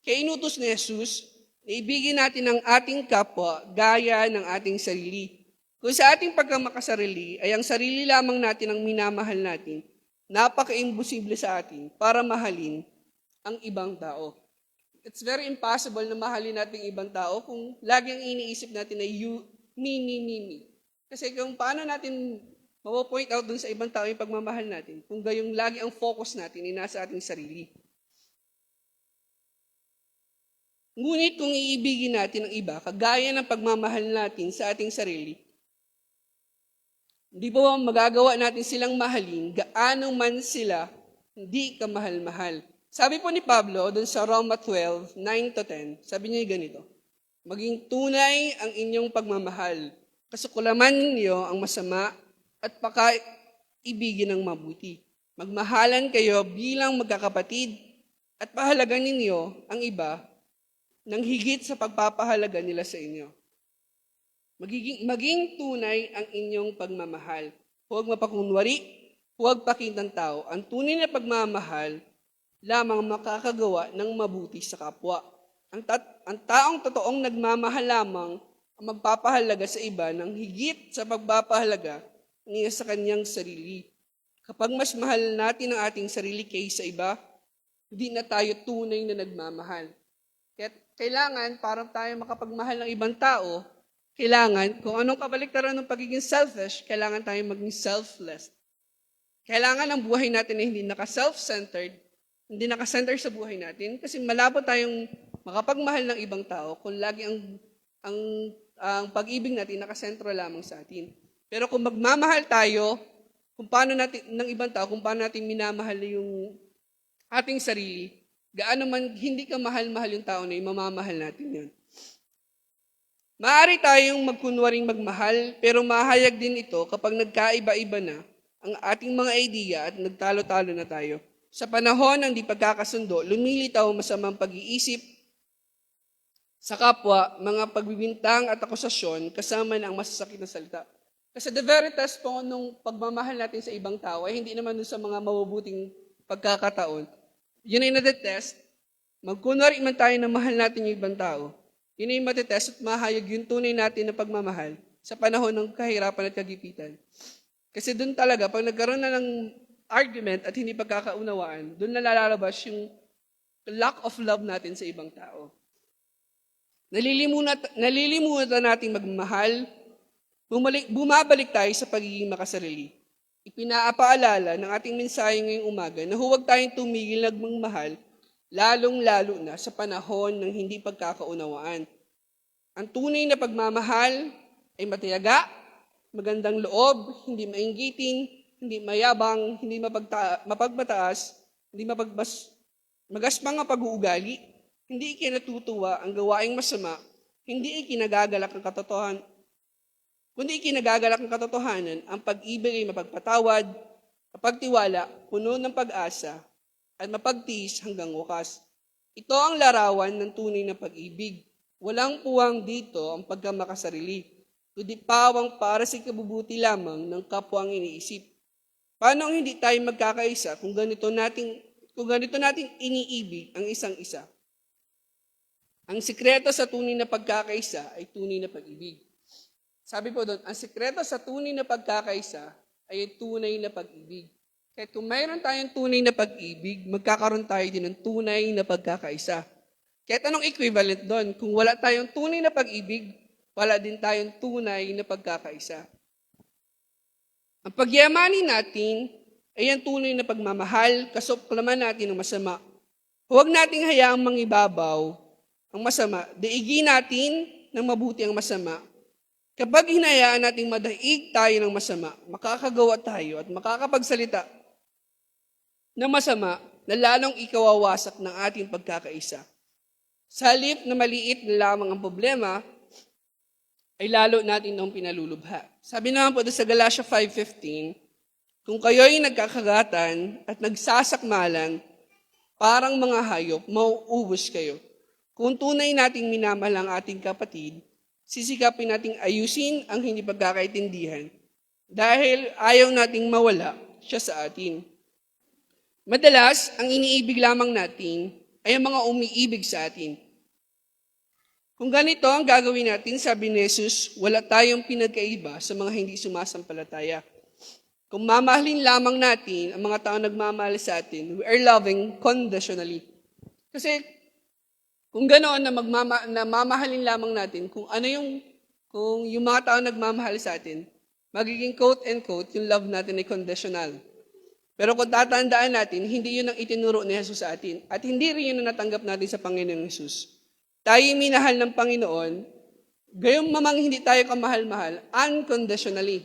Kaya inutos ni Jesus na ibigin natin ang ating kapwa gaya ng ating sarili. Kung sa ating pagkamakasarili ay ang sarili lamang natin ang minamahal natin, napaka-imposible sa atin para mahalin ang ibang tao. It's very impossible na mahalin natin ibang tao kung lagi ang iniisip natin ay you, me. Kasi kung paano natin mapo-point out dun sa ibang tao yung pagmamahal natin, kung gayong lagi ang focus natin ay nasa ating sarili. Ngunit kung iibigin natin ang iba, kagaya ng pagmamahal natin sa ating sarili, hindi ba magagawa natin silang mahalin gaano man sila hindi kamahal-mahal. Sabi po ni Pablo dun sa Roma 12, 9-10, sabi niya ganito, maging tunay ang inyong pagmamahal, kasukulaman ninyo ang masama at pakaibigin ng mabuti. Magmahalan kayo bilang magkakapatid at pahalagan ninyo ang iba nang higit sa pagpapahalaga nila sa inyo. Maging tunay ang inyong pagmamahal. Huwag mapakunwari, huwag pakitang tao. Ang tunay na pagmamahal lamang makakagawa ng mabuti sa kapwa. Ang taong totoong nagmamahal lamang ang magpapahalaga sa iba ng higit sa pagpapahalaga niya sa kanyang sarili. Kapag mas mahal natin ang ating sarili kaysa iba, hindi na tayo tunay na nagmamahal. Kaya kailangan, para tayo makapagmahal ng ibang tao, kailangan, kung anong kabaliktaran ng pagiging selfish, kailangan tayo maging selfless. Kailangan ang buhay natin ay hindi naka-self-centered, hindi naka-center sa buhay natin, kasi malabo tayong makapagmahal ng ibang tao kung lagi ang pag-ibig natin nakasentro lamang sa atin. Pero kung magmamahal tayo, kung paano natin, ng ibang tao, kung paano natin minamahal yung ating sarili, gaano man hindi ka mahal-mahal yung tao na yun, mamamahal natin yun. Maaari tayong magkunwaring magmahal, pero mahayag din ito kapag nagkaiba-iba na ang ating mga idea at nagtalo-talo na tayo. Sa panahon ng di pagkakasundo, lumilitaw masamang pag-iisip sa kapwa, mga pagbibintang at akusasyon, kasama na ang masasakit na salita. Kasi the very test po nung pagmamahal natin sa ibang tao ay hindi naman dun sa mga mabubuting pagkakataon. Yun ay nadetest, magkunwari man tayo na mahal natin yung ibang tao, yun ay matitest at mahayag yung tunay natin na pagmamahal sa panahon ng kahirapan at kagipitan. Kasi doon talaga, pag nagkaroon na ng argument at hindi pagkakaunawaan, doon nalalabas yung lack of love natin sa ibang tao. Nalilimutan nating magmahal, bumabalik tayo sa pagiging makasarili. Ipinaapaalala ng ating mensahe ngayong umaga na huwag tayong tumigil magmahal, lalong-lalo na sa panahon ng hindi pagkakaunawaan. Ang tunay na pagmamahal ay matiyaga, magandang loob, hindi mainggiting, hindi mayabang, hindi mapagmataas, hindi magaspang ang pag-uugali, hindi ikinatutuwa ang gawaing masama, hindi ikinagagalak ang katotohanan, kundi ikinagagalak ang katotohanan, ang pag-ibig ay mapagpatawad, mapagtiwala, puno ng pag-asa, at mapagtiis hanggang wakas. Ito ang larawan ng tunay na pag-ibig. Walang puwang dito ang pagkamakasarili, kundi pawang para sa ikabubuti lamang ng kapwa ang iniisip. Paano hindi tayo magkakaisa kung ganito nating iniibig ang isang isa? Ang sikreto sa tunay na pagkakaisa ay tunay na pag-ibig. Sabi po doon, ang sikreto sa tunay na pagkakaisa ay tunay na pag-ibig. Kaya kung mayroon tayong tunay na pag-ibig, magkakaroon tayo din ng tunay na pagkakaisa. Kahit anong equivalent doon, kung wala tayong tunay na pag-ibig, wala din tayong tunay na pagkakaisa. Ang pagyamanin natin ay ang tunay na pagmamahal, kasuklaman natin ng masama. Huwag nating hayaang mangibabaw ang masama, daigin natin ng mabuti ang masama. Kapag hinayaan nating madaig tayo ng masama, makakagawa tayo at makakapagsalita na masama na lalong ikawawasak ng ating pagkakaisa. Sa halip na maliit na lamang ang problema, ay lalo natin nang pinalulubha. Sabi naman po sa Galatia 5:15, kung kayo'y nagkakagatan at nagsasakmalan, parang mga hayop, mauubos kayo. Kung tunay nating minamahal ang ating kapatid, sisikapin nating ayusin ang hindi pagkakaintindihan dahil ayaw nating mawala siya sa atin. Madalas, ang iniibig lamang natin ay ang mga umiibig sa atin. Kung ganito ang gagawin natin, sabi ni Jesus, wala tayong pinagkaiba sa mga hindi sumasampalataya. Kung mamahalin lamang natin ang mga tao nagmamahal sa atin, we are loving conditionally. Kasi kung ganoon na mamahalin lamang natin, kung yung mga tao nagmamahal sa atin, magiging quote and quote, yung love natin ay conditional. Pero kung tatandaan natin, hindi yun ang itinuro ni Jesus sa atin. At hindi rin yun ang natanggap natin sa Panginoong Jesus. Tayo minahal ng Panginoon, gayong mamang hindi tayo kamahal-mahal, unconditionally.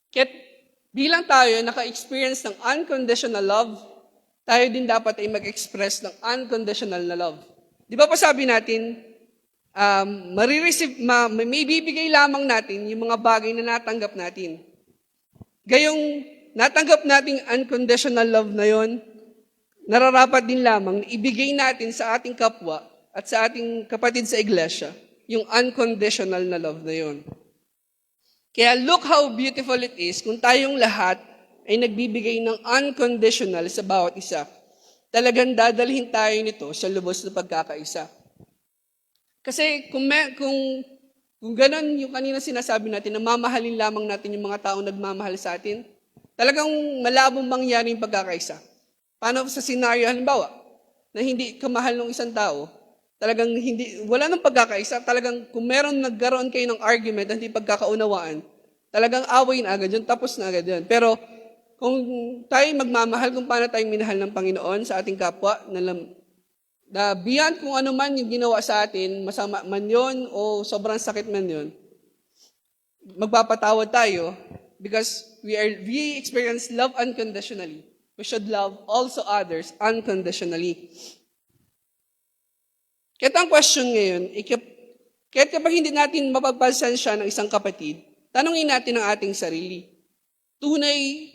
Kaya bilang tayo naka-experience ng unconditional love, tayo din dapat ay mag-express ng unconditional na love. Di ba pa sabi natin, may bibigay lamang natin yung mga bagay na natanggap natin. Gayong natanggap nating unconditional love na yon, nararapat din lamang na ibigay natin sa ating kapwa at sa ating kapatid sa iglesia yung unconditional na love na yon. Kaya look how beautiful it is kung tayong lahat ay nagbibigay ng unconditional sa bawat isa. Talagang dadalhin tayo nito sa lubos na pagkakaisa. Kasi kung ganun yung kanina sinasabi natin, na mamahalin lamang natin yung mga taong nagmamahal sa atin, talagang malabong mangyari yung pagkakaisa. Paano sa senaryo, halimbawa, na hindi kamahal ng isang tao, talagang hindi, wala nang pagkakaisa, talagang kung nagkaroon kayo ng argument at hindi pagkakaunawaan, talagang away na agad yun, tapos na agad yun. Pero kung tayo magmamahal, kung paano tayo minahal ng Panginoon sa ating kapwa, na beyond kung ano man yung ginawa sa atin, masama man yun o sobrang sakit man yun, magpapatawad tayo because we experience love unconditionally. We should love also others unconditionally. Kaya ang question ngayon, kaya kapag hindi natin mapagpansan siya ng isang kapatid, tanungin natin ang ating sarili. Tunay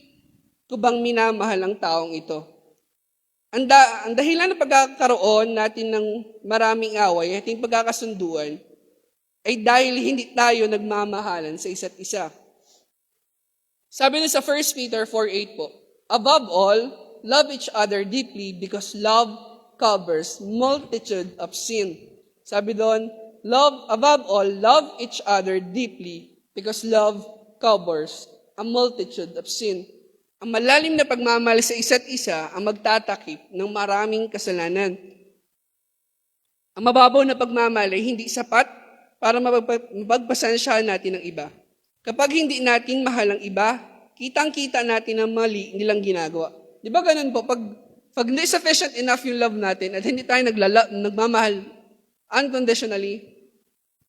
ko bang minamahal ang taong ito? Ang dahilan ng pagkakaroon natin ng maraming away at yung pagkakasunduan ay dahil hindi tayo nagmamahalan sa isa't isa. Sabi na sa 1 Peter 4:8 po, above all, love each other deeply because love covers multitude of sin. Sabi doon, above all, love each other deeply because love covers a multitude of sin. Ang malalim na pagmamahal sa isa't isa ang magtatakip ng maraming kasalanan. Ang mababaw na pagmamahal ay hindi sapat para mapagpasensyahan natin ang iba. Kapag hindi natin mahal ang iba, kitang-kita natin ang mali nilang ginagawa. Di ba ganun po? Pag hindi sufficient enough yung love natin at hindi tayo nagmamahal unconditionally,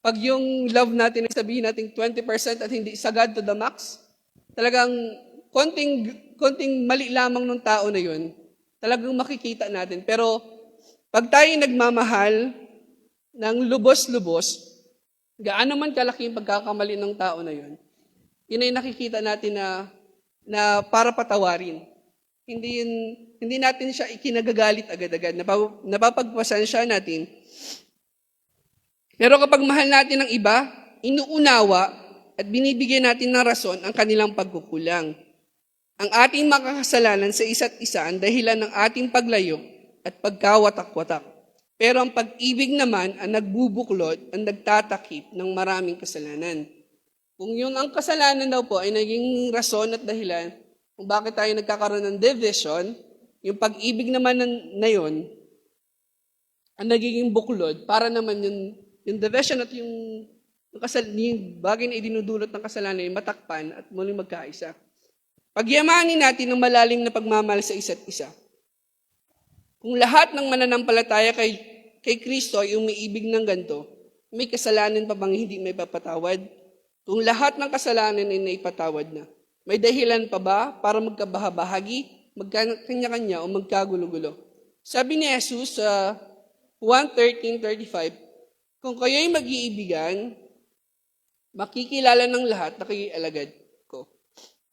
pag yung love natin ay sabihin natin 20% at hindi sagad to the max, talagang konting mali lamang ng tao na yun, talagang makikita natin. Pero pag tayo nagmamahal ng lubos-lubos, gaano man kalaki yung pagkakamali ng tao na yun, yun ay nakikita natin na para patawarin. Hindi natin siya ikinagagalit agad-agad. Napapagpasensya natin. Pero kapag mahal natin ang iba, inuunawa at binibigyan natin ng rason ang kanilang pagkukulang. Ang ating makakasalanan sa isa't isa ang dahilan ng ating paglayo at pagkawatak-watak. Pero ang pag-ibig naman ang nagbubuklod, ang nagtatakip ng maraming kasalanan. Kung yun ang kasalanan daw po ay naging rason at dahilan kung bakit tayo nagkakaroon ng division, yung pag-ibig naman na yun ang nagiging buklod para naman yung division at yung bagay na idinudulot ng kasalanan ay matakpan at muling magkaisa. Pagyamanin natin ng malalim na pagmamahal sa isa't isa. Kung lahat ng mananampalataya kay Kristo ay umiibig ng ganito, may kasalanan pa bang hindi may papatawad? Kung lahat ng kasalanan ay naipatawad na, may dahilan pa ba para magkabahabahagi, magkanya-kanya o magkagulo-gulo? Sabi ni Jesus sa 1:13-35, kung kayo'y mag-iibigan, makikilala ng lahat na kayo'y alagad ko.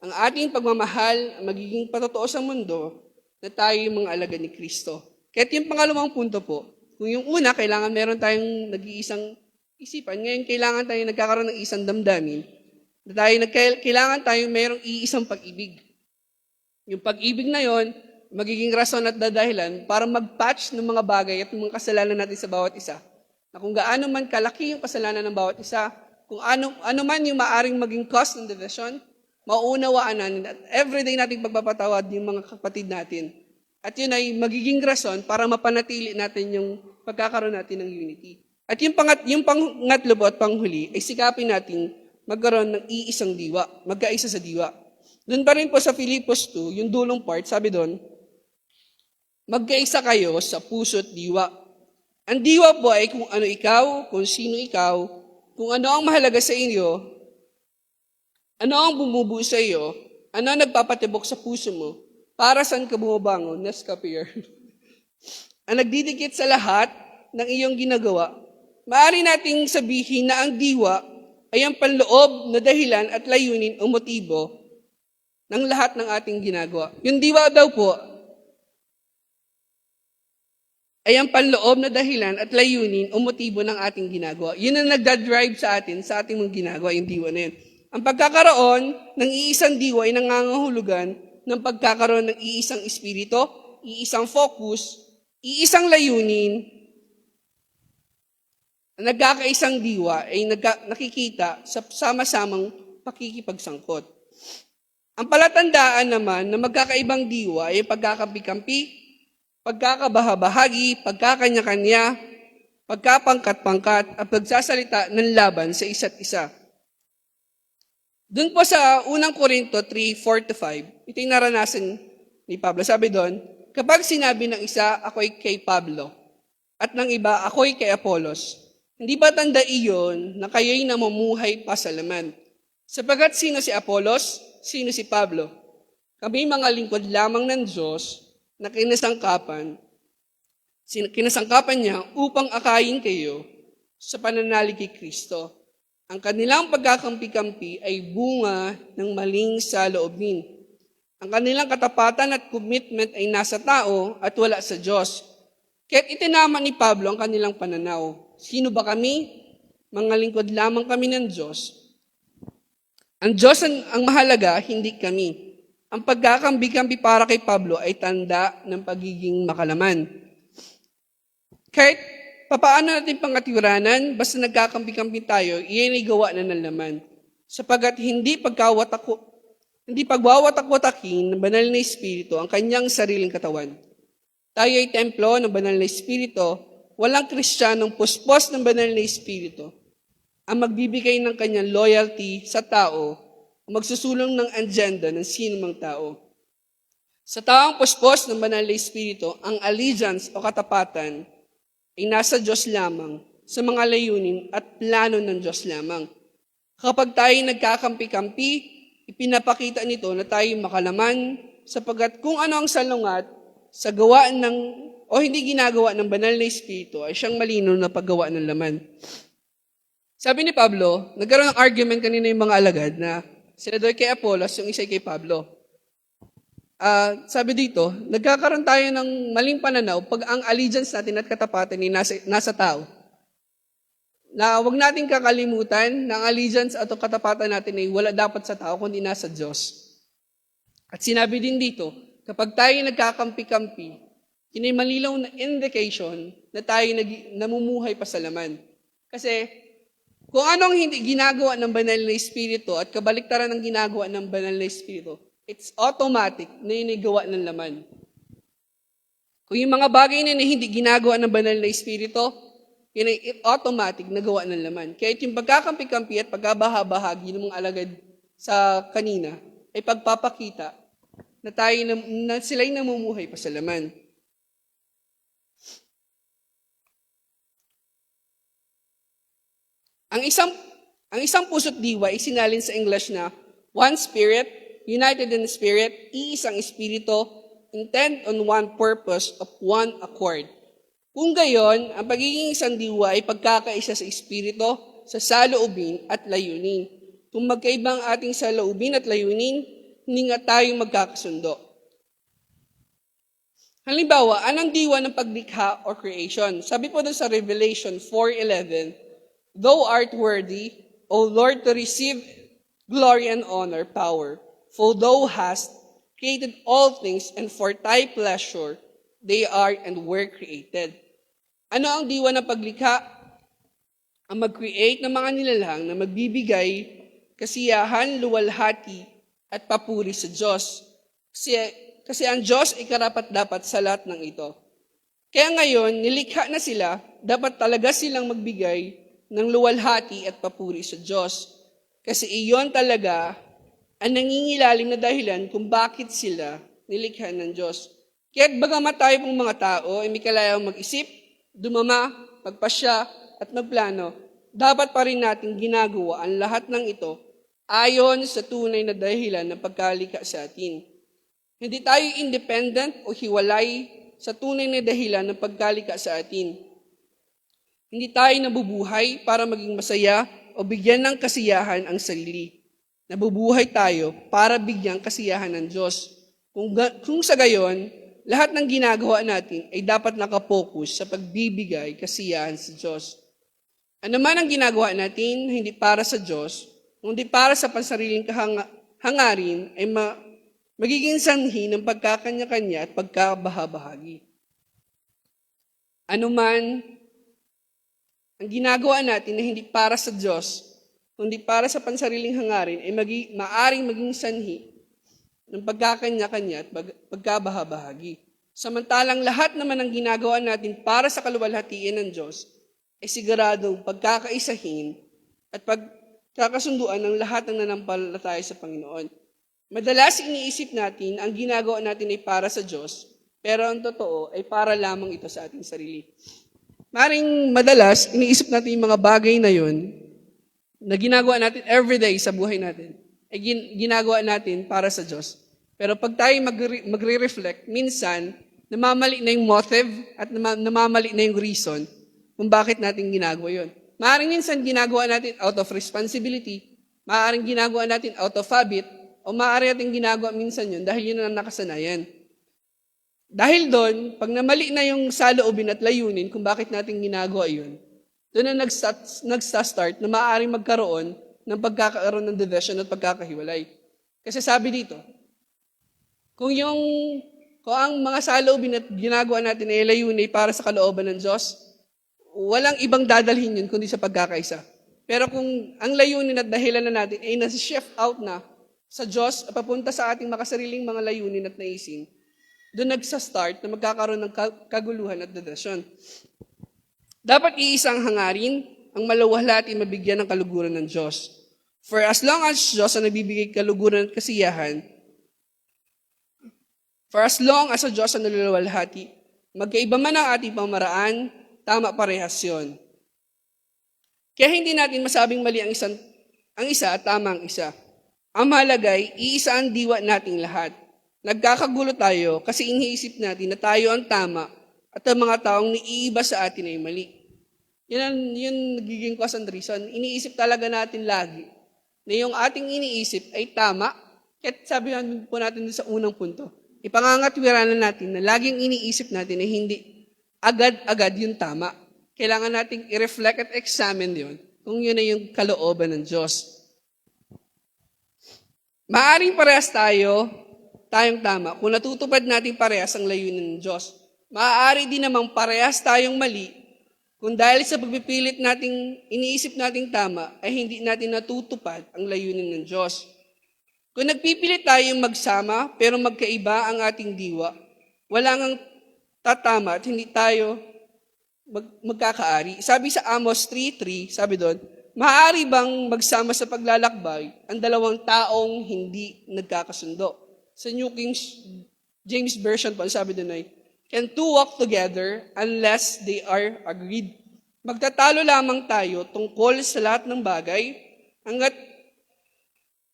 Ang ating pagmamahal ang magiging patotoo sa mundo na tayo yung mga alagad ni Kristo. Kaya yung pangalawang punto po, kung yung una, kailangan meron tayong nag-iisang isipan, ngayon kailangan tayo nagkakaroon ng isang damdamin, na kailangan tayong merong iisang pag-ibig. Yung pag-ibig na yon, magiging rason at dadahilan para mag-patch ng mga bagay at mga kasalanan natin sa bawat isa. Na kung gaano man kalaki yung kasalanan ng bawat isa, kung ano man yung maaring maging cause ng division, mauunawaan natin at everyday nating pagpapatawad yung mga kapatid natin. At yun ay magiging rason para mapanatili natin yung pagkakaroon natin ng unity. At yung pangatlo po at panghuli ay sikapin natin magkaroon ng iisang diwa, magkaisa sa diwa. Doon pa rin po sa Filipos 2, yung dulong part, sabi doon, magkaisa kayo sa puso at diwa. Ang diwa po ay kung ano ikaw, kung sino ikaw, kung ano ang mahalaga sa inyo, ano ang bumubuo sa iyo, ano ang nagpapatibok sa puso mo, para saan ka bumabangon, Nescapier. Ang nagdidikit sa lahat ng iyong ginagawa, maaari nating sabihin na ang diwa ay ang panloob na dahilan at layunin o motibo ng lahat ng ating ginagawa. Yung diwa daw po ay ang panloob na dahilan at layunin o motibo ng ating ginagawa. Yun ang nagdadrive sa atin, sa ating mga ginagawa, yung diwa na yun. Ang pagkakaroon ng iisang diwa ay nangangahulugan ng pagkakaroon ng iisang espiritu, iisang focus, iisang layunin. Ang nagkakaisang diwa ay nakikita sa sama-samang pakikipagsangkot. Ang palatandaan naman na magkakaibang diwa ay pagkakampi-kampi, pagkakabahabahagi, pagkakanya-kanya, pagkapangkat-pangkat at pagsasalita ng laban sa isa't isa. Doon po sa unang Korinto 3:4-5, ito yung naranasan ni Pablo. Sabi doon, kapag sinabi ng isa, ako'y kay Pablo, at ng iba, ako'y kay Apolos, hindi ba tanda iyon na kayo'y namumuhay pa sa laman? Sapagat sino si Apolos, sino si Pablo? Kami mga lingkod lamang ng Diyos na kinasangkapan niya upang akayin kayo sa pananalig kay Kristo. Ang kanilang pagkakampi-kampi ay bunga ng maling saloobin. Ang kanilang katapatan at commitment ay nasa tao at wala sa Diyos. Kaya't itinama ni Pablo ang kanilang pananaw. Sino ba kami? Mga lingkod lamang kami ng Diyos. Ang Diyos ang mahalaga, hindi kami. Ang pagkakampi-kampi para kay Pablo ay tanda ng pagiging makalaman. Kahit papaano natin pangatiwaranan, basta nagkakampi-kampi tayo, iyan ay gawa na ng laman. Sapagat hindi pagwawatak-watakin ng banal na Espiritu ang kanyang sariling katawan. Tayo ay templo ng banal na Espiritu, walang Kristiyanong puspos ng banal na Espiritu ang magbibigay ng kanyang loyalty sa tao o magsusulong ng agenda ng sino mang tao. Sa taong puspos ng banal na Espiritu, ang allegiance o katapatan ay nasa Diyos lamang, sa mga layunin at plano ng Diyos lamang. Kapag tayo nagkakampi-kampi, ipinapakita nito na tayo makalaman sapagat kung ano ang salungat sa gawaan o hindi ginagawa ng banal na Espiritu ay siyang malinaw na paggawa ng laman. Sabi ni Pablo, nagkaroon ng argument kanina yung mga alagad na sila doon kay Apolos, yung isa kay Pablo. Sabi dito, nagkakaroon tayo ng maling pananaw pag ang allegiance natin at katapatan ay nasa tao. Na huwag natin kakalimutan na ang allegiance at katapatan natin ay wala dapat sa tao kundi nasa Diyos. At sinabi din dito, kapag tayo nagkakampi-kampi, yun ay malilaw na indication na tayo namumuhay pa sa laman. Kasi kung anong hindi ginagawa ng banal na Espiritu at kabaliktaran ng ginagawa ng banal na Espiritu, it's automatic na yun ay gawa ng laman. Kung yung mga bagay na hindi ginagawa ng banal na Espiritu, yun ay automatic na gawa ng laman. Kaya yung pagkakampi-kampi at pagkabahabahagi ng mga alagad sa kanina ay pagpapakita na na sila'y namumuhay pa sa laman. Ang isang puso't diwa ay sinalin sa English na one spirit, united in spirit, iisang espiritu, intent on one purpose of one accord. Kung gayon, ang pagiging isang diwa ay pagkakaisa sa espiritu, sa saloobin at layunin. Kung magkaibang ating saloobin at layunin, hindi nga tayong magkakasundo. Halimbawa, anong diwa ng paglikha or creation? Sabi po doon sa Revelation 4:11, Thou art worthy, O Lord, to receive glory and honor, power, for thou hast created all things, and for thy pleasure they are and were created. Ano ang diwa ng paglikha? Ang mag-create ng mga nilalang na magbibigay kasiyahan, luwalhati, at papuri sa Diyos. Kasi ang Diyos ay karapat-dapat sa lahat ng ito. Kaya ngayon, nilikha na sila, dapat talaga silang magbigay ng luwalhati at papuri sa Diyos. Kasi iyon talaga ang nangingilalim na dahilan kung bakit sila nilikha ng Diyos. Kaya't bagamat tayo pong mga tao ay may kalayang mag-isip, dumama, magpasya, at magplano, dapat pa rin natin ginagawa ang lahat ng ito ayon sa tunay na dahilan ng pagkalikha sa atin. Hindi tayo independent o hiwalay sa tunay na dahilan ng pagkalikha sa atin. Hindi tayo nabubuhay para maging masaya o bigyan ng kasiyahan ang sarili. Nabubuhay tayo para bigyan kasiyahan ng Diyos. Kung sa gayon, lahat ng ginagawa natin ay dapat nakapokus sa pagbibigay kasiyahan sa Diyos. Ano man ang ginagawa natin, hindi para sa Diyos, kundi para sa pansariling hangarin, ay magiging sanhi ng pagkakanya-kanya at pagkabahabahagi. Ano man ang ginagawa natin na hindi para sa Diyos, kundi para sa pansariling hangarin, ay maaring maging sanhi ng pagkakanya-kanya at pagkabahabahagi. Samantalang lahat naman ng ginagawa natin para sa kaluwalhatian ng Diyos ay siguradong pagkakaisahin at pagkakasunduan ng lahat ng nanampalataya sa Panginoon. Madalas iniisip natin ang ginagawa natin ay para sa Diyos, pero ang totoo ay para lamang ito sa ating sarili. Maring madalas iniisip natin yung mga bagay na yun na ginagawa natin everyday sa buhay natin ay ginagawa natin para sa Diyos. Pero pag tayo magre-reflect, minsan, namamali na yung motive at namamali na yung reason kung bakit natin ginagawa yun. Maaaring minsan ginagawa natin out of responsibility, maaaring ginagawa natin out of habit, o maaari natin ginagawa minsan yun dahil yun ang nakasanayan. Dahil doon, pag namali na yung saloobin at layunin kung bakit natin ginagawa yun, doon na nagsa-start na maaaring magkaroon ng pagkakaroon ng division at pagkakahiwalay. Kasi sabi dito, kung ang mga saloobin at ginagawa natin ay layunin para sa kalooban ng Diyos, walang ibang dadalhin yun kundi sa pagkakaisa. Pero kung ang layunin at dahilan na natin ay nasi-shift out na sa Diyos at papunta sa ating makasariling mga layunin at naisin, doon nagsa-start na magkakaroon ng kaguluhan at division. Dapat iisang hangarin ang maluwalhati at mabigyan ng kaluguran ng Diyos. For as long as Diyos ang nagbibigay kaluguran at kasiyahan, for as long as ang Diyos ang naluluwalhati, magkaiba man ang ating pamaraan, tama parehas yun. Kaya hindi natin masabing mali ang isa at tama ang isa. Ang mahalaga ay iisa ang diwa nating lahat. Nagkakagulo tayo kasi iniisip natin na tayo ang tama at ang mga taong niiiba sa atin ay mali. Yun nagiging cause and reason. Iniisip talaga natin lagi na yung ating iniisip ay tama. Kahit sabi po natin sa unang punto, ipangangatwiranan natin na laging iniisip natin na hindi agad-agad yung tama. Kailangan nating i-reflect at examine yun kung yun ay yung kalooban ng Diyos. Maaring parehas tayong tama kung natutupad natin parehas ang layunin ng Diyos. Maaari din namang parehas tayong mali kung dahil sa pagpipilit nating iniisip nating tama ay hindi natin natutupad ang layunin ng Diyos. Kung nagpipilit tayong magsama pero magkaiba ang ating diwa, wala ngang tatama at hindi tayo magkakaari. Sabi sa Amos 3:3, sabi doon, maaari bang magsama sa paglalakbay ang dalawang taong hindi nagkakasundo? Sa New King James Version po, sabi doon ay, can two walk together unless they are agreed? Magtatalo lamang tayo tungkol sa lahat ng bagay hanggat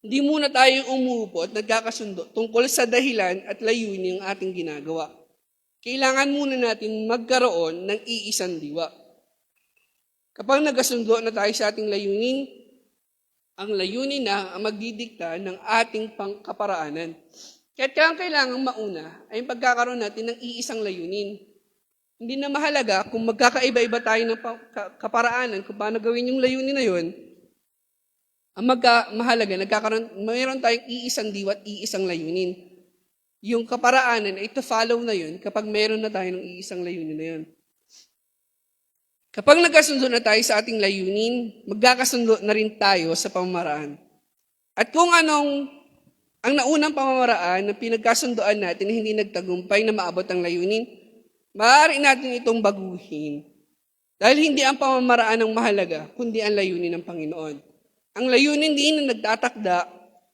hindi muna tayo umuupo at nagkakasundo tungkol sa dahilan at layunin ng ating ginagawa. Kailangan muna natin magkaroon ng iisang diwa. Kapag nagkasundo na tayo sa ating layunin, ang layunin na ang magdidikta ng ating pangkaparaanan. Kaya kailangan mauna ay yung pagkakaroon natin ng iisang layunin. Hindi na mahalaga kung magkakaiba-iba tayo ng kaparaanan kung paano gawin yung layunin na yun. Ang mahalaga, mayroon tayong iisang diwa at iisang layunin. Yung kaparaanan ay to follow na yun kapag mayroon na tayo ng iisang layunin na yun. Kapag nagkasundo na tayo sa ating layunin, magkakasundo na rin tayo sa pamamaraan. At kung anong ang naunang pamamaraan na pinagkasundoan natin na hindi nagtagumpay na maabot ang layunin, maaari natin itong baguhin. Dahil hindi ang pamamaraan ang mahalaga, kundi ang layunin ng Panginoon. Ang layunin din na nagtatakda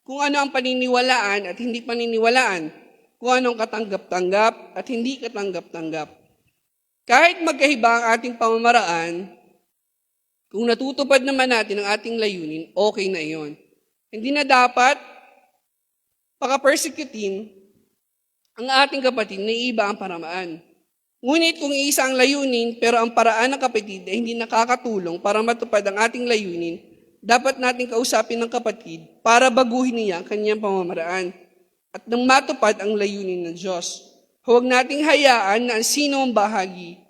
kung ano ang paniniwalaan at hindi paniniwalaan, kung anong katanggap-tanggap at hindi katanggap-tanggap. Kahit magkahiba ang ating pamamaraan, kung natutupad naman natin ang ating layunin, okay na iyon. Hindi na dapat paka-persecutin ang ating kapatid na iba ang paramaan. Ngunit kung isa ang layunin, pero ang paraan ng kapatid ay hindi nakakatulong para matupad ang ating layunin, dapat natin kausapin ng kapatid para baguhin niya ang kanyang pamamaraan at nang matupad ang layunin ng Diyos. Huwag nating hayaan na ang sino ang bahagi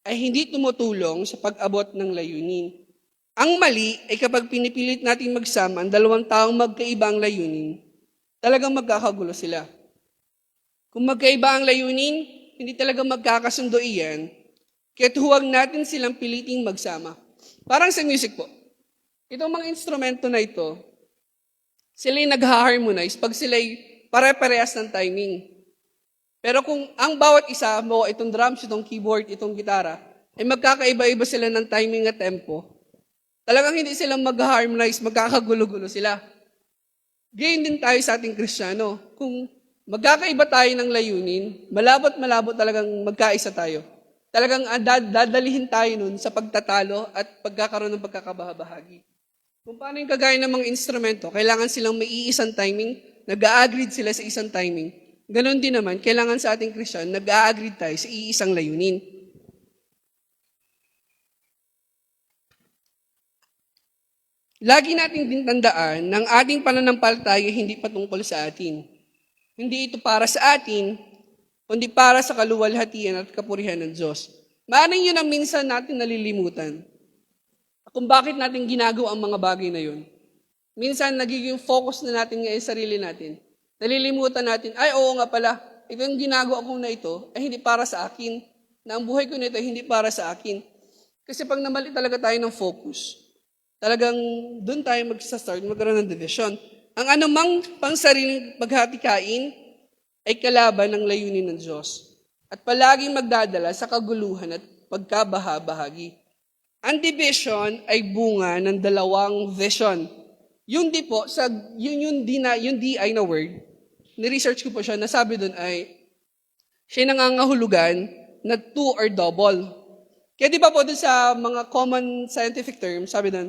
ay hindi tumutulong sa pag-abot ng layunin. Ang mali ay kapag pinipilit natin magsama ang dalawang taong magkaibang layunin, talagang magkakagulo sila. Kung magkaiba ang layunin, hindi talaga magkakasundo iyan, kaya't huwag natin silang piliting magsama. Parang sa music po. Itong mga instrumento na ito, sila'y nag-harmonize pag sila'y pare-parehas ng timing. Pero kung ang bawat isa, mo itong drums, itong keyboard, itong gitara, ay magkakaiba-iba sila ng timing at tempo, talagang hindi sila mag-harmonize, magkakagulo-gulo sila. Gayon din tayo sa ating Kristiyano. Kung magkakaiba tayo ng layunin, malabot-malabot talagang magkaisa tayo. Talagang dadalihin tayo nun sa pagtatalo at pagkakaroon ng pagkakabahabahagi. Kung paano yung kagaya ng mga instrumento, kailangan silang may iisang timing, nag-a-agree sila sa isang timing. Ganon din naman, kailangan sa ating Kristiyano, nag-a-agree tayo sa iisang layunin. Lagi nating din tandaan ng ating pananampalataya hindi patungkol sa atin. Hindi ito para sa atin, kundi para sa kaluwalhatian at kapurihan ng Diyos. Maaaring yun ang minsan natin nalilimutan. Kung bakit natin ginagawa ang mga bagay na yun. Minsan nagiging focus na natin ngayon sa sarili natin. Nalilimutan natin, ay oo nga pala, ito yung ginagawa ko na ito ay hindi para sa akin. Na ang buhay ko nito ay hindi para sa akin. Kasi pag namali talaga tayo ng focus, talagang doon tayo mag-start, magkaroon ng division. Ang anumang pangsariling paghati-kain ay kalaban ng layunin ng Diyos at palaging magdadala sa kaguluhan at pagkabaha-bahagi. Ang division ay bunga ng dalawang vision. Yung di po, yung di ay na word, ni-research ko po siya, nasabi doon ay, siya nangangahulugan na two or double. Kaya di ba po doon sa mga common scientific terms, sabi doon,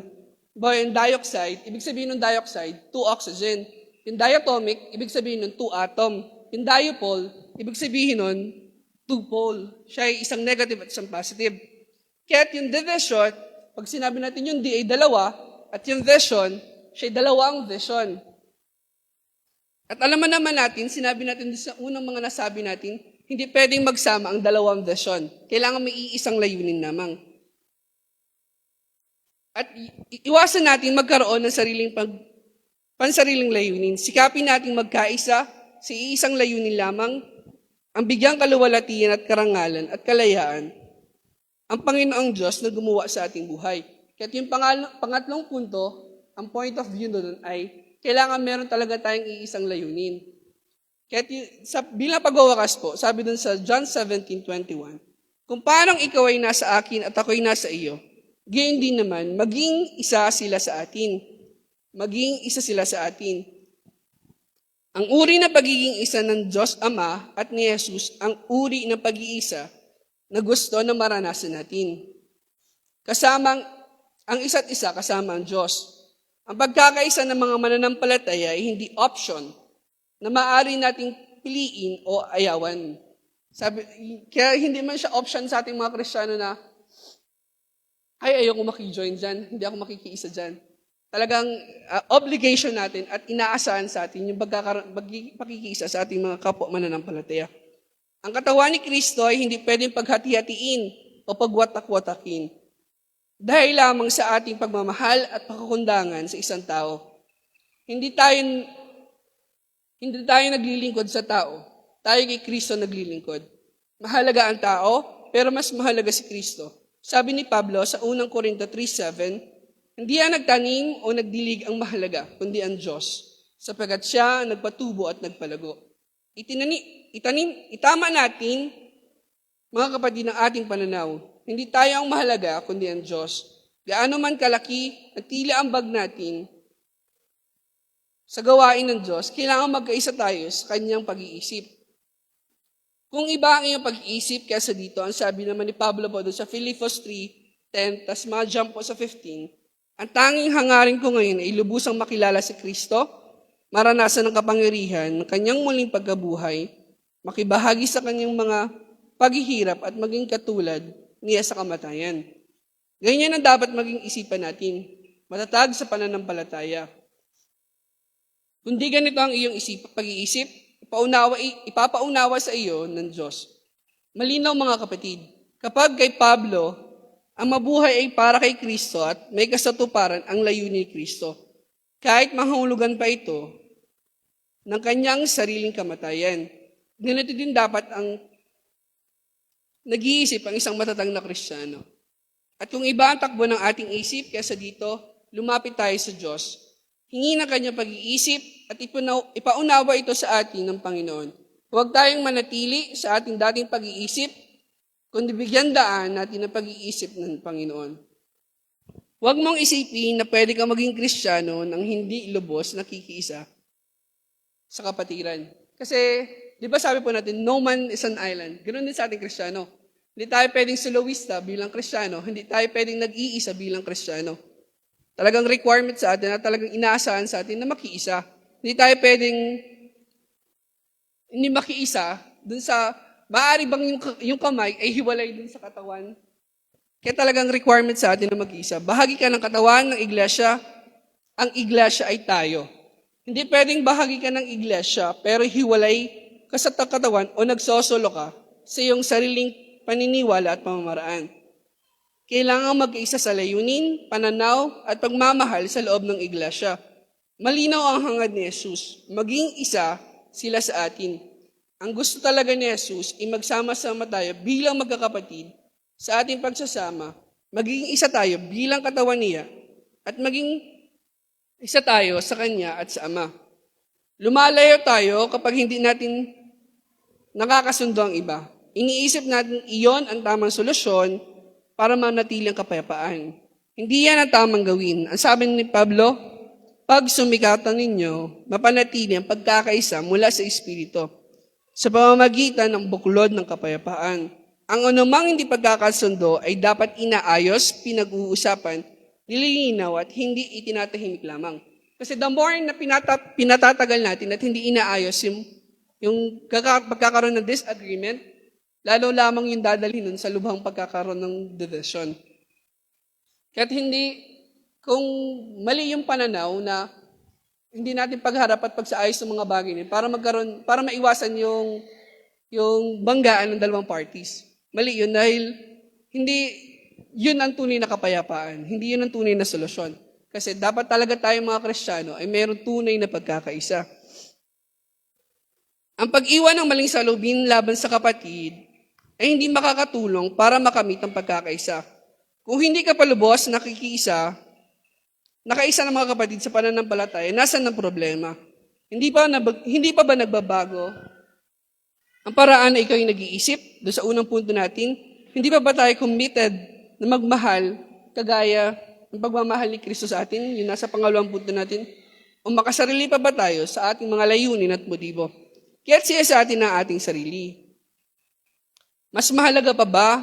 yung dioxide, ibig sabihin ng dioxide, 2 oxygen. Yung diatomic, ibig sabihin ng 2 atom. Yung dipole, ibig sabihin nun, 2 pole. Siya ay isang negative at isang positive. Kaya yung division, pag sinabi natin yung D ay dalawa, at yung vision, siya ay dalawang vision. At alam naman natin, sinabi natin sa unang mga nasabi natin, hindi pwedeng magsama ang dalawang vision. Kailangan may iisang layunin namang. At iwasan natin magkaroon ng pansariling layunin. Sikapin natin magkaisa sa iisang layunin lamang, ang bigyang kaluwalhatian at karangalan at kalayaan, ang Panginoong Diyos na gumawa sa ating buhay. Kaya yung pangatlong punto, ang point of view doon ay, kailangan meron talaga tayong iisang layunin. Kaya bilang pagwawakas po, sabi doon sa John 17:21, kung paanong ikaw ay nasa akin at ako'y nasa iyo, gayon din naman, maging isa sila sa atin. Maging isa sila sa atin. Ang uri ng pagiging isa ng Diyos Ama at ni Jesus, ang uri ng pag-iisa na gusto na maranasan natin. Ang isa't isa kasama ang Diyos. Ang pagkakaisa ng mga mananampalataya ay hindi option na maaari nating piliin o ayawan. Kaya hindi man siya option sa ating mga Kristiyano na ay, ayoko maki-join dyan, hindi ako makikiisa dyan. Talagang obligation natin at inaasahan sa atin yung pagkikiisa sa ating mga kapwa mananampalataya. Ang katawan ni Kristo ay hindi pwedeng paghati-hatiin o pagwatak-watakin dahil lamang sa ating pagmamahal at pakakundangan sa isang tao. Hindi tayo naglilingkod sa tao. Tayo kay Kristo naglilingkod. Mahalaga ang tao, pero mas mahalaga si Kristo. Sabi ni Pablo sa unang Korinto 3:7, hindi ang nagtanim o nagdilig ang mahalaga, kundi ang Diyos, sapagkat siya ang nagpatubo at nagpalago. Itama natin, mga kapatid, ng ating pananaw. Hindi tayo ang mahalaga, kundi ang Diyos. Gaano man kalaki at tila ambag natin sa gawain ng Diyos, kailangan magkaisa tayo sa kanyang pag-iisip. Kung iba ang iyong pag-iisip kaysa dito, ang sabi naman ni Pablo po doon sa Philippians 3:10, tas ma-jump po sa 15, ang tanging hangarin ko ngayon ay lubusang makilala si Kristo, maranasan ang kapangyarihan ng kanyang muling pagkabuhay, makibahagi sa kanyang mga paghihirap at maging katulad niya sa kamatayan. Ganyan ang dapat maging isipan natin, matatag sa pananampalataya. Kundi ganito ang iyong pag-iisip, ipapaunawa sa iyo ng Diyos. Malinaw mga kapatid, kapag kay Pablo, ang mabuhay ay para kay Kristo at may kasatuparan ang layunin ni Kristo, kahit mahulugan pa ito ng kanyang sariling kamatayan. Ganito din dapat ang nag-iisip ang isang matatag na Kristiyano. At kung iba ang takbo ng ating isip, kaysa dito, lumapit tayo sa Diyos. Hingi ng kanyang pag-iisip at ipaunawa ito sa atin ng Panginoon. Huwag tayong manatili sa ating dating pag-iisip, kundi bigyan daan natin ang pag-iisip ng Panginoon. Huwag mong isipin na pwede kang maging Kristiyano nang hindi lubos nakikiisa sa kapatiran. Kasi, di ba sabi po natin, no man is an island. Ganoon din sa ating Kristiyano. Hindi tayo pwedeng soloista bilang Kristiyano. Hindi tayo pwedeng nag-iisa bilang Kristiyano. Talagang requirement sa atin at talagang inaasahan sa atin na makiisa. Hindi tayo pwedeng hindi makiisa dun sa, maaari bang yung kamay ay hiwalay dun sa katawan? Kaya talagang requirement sa atin na mag-isa. Bahagi ka ng katawan ng iglesia, ang iglesia ay tayo. Hindi pwedeng bahagi ka ng iglesia, pero hiwalay ka sa katawan o nagsosolo ka sa iyong sariling paniniwala at pamamaraan. Kailangan mag-isa sa layunin, pananaw, at pagmamahal sa loob ng iglesia. Malinaw ang hangad ni Jesus. Maging isa sila sa atin. Ang gusto talaga ni Jesus ay magsama-sama tayo bilang magkakapatid sa ating pagsasama. Maging isa tayo bilang katawan niya at maging isa tayo sa Kanya at sa Ama. Lumalayo tayo kapag hindi natin nakakasundo ang iba. Iniisip natin iyon ang tamang solusyon para manatili ang kapayapaan. Hindi yan ang tamang gawin. Ang sabi ni Pablo, pag sumikatan ninyo, mapanatili ang pagkakaisa mula sa Espiritu sa pamamagitan ng buklod ng kapayapaan. Ang anumang hindi pagkakasundo ay dapat inaayos, pinag-uusapan, nililinaw at hindi itinatahimik lamang. Kasi the more na pinatatagal natin at hindi inaayos yung pagkakaroon ng disagreement, lalo lamang yung dadalhin nun sa lubhang pagkakaroon ng division. Kaya't kung mali yung pananaw na hindi natin pagharap at pagsaayos ng mga bagay niya para maiwasan yung banggaan ng dalawang parties. Mali yun dahil hindi yun ang tunay na kapayapaan. Hindi yun ang tunay na solusyon. Kasi dapat talaga tayong mga Kristiyano ay mayroong tunay na pagkakaisa. Ang pag-iwan ng maling salubin laban sa kapatid ay hindi makakatulong para makamit ang pagkakaisa. Kung hindi ka palubos nakaisa ng mga kapatid sa pananampalataya, nasan ang problema? Hindi pa ba nagbabago ang paraan na ikaw yung nag-iisip doon sa unang punto natin? Hindi pa ba tayo committed na magmahal kagaya ng pagmamahal ni Kristo sa atin? Yung nasa pangalawang punto natin. O makasarili pa ba tayo sa ating mga layunin at motibo? Kaya't siya sa atin ang ating sarili. Mas mahalaga pa ba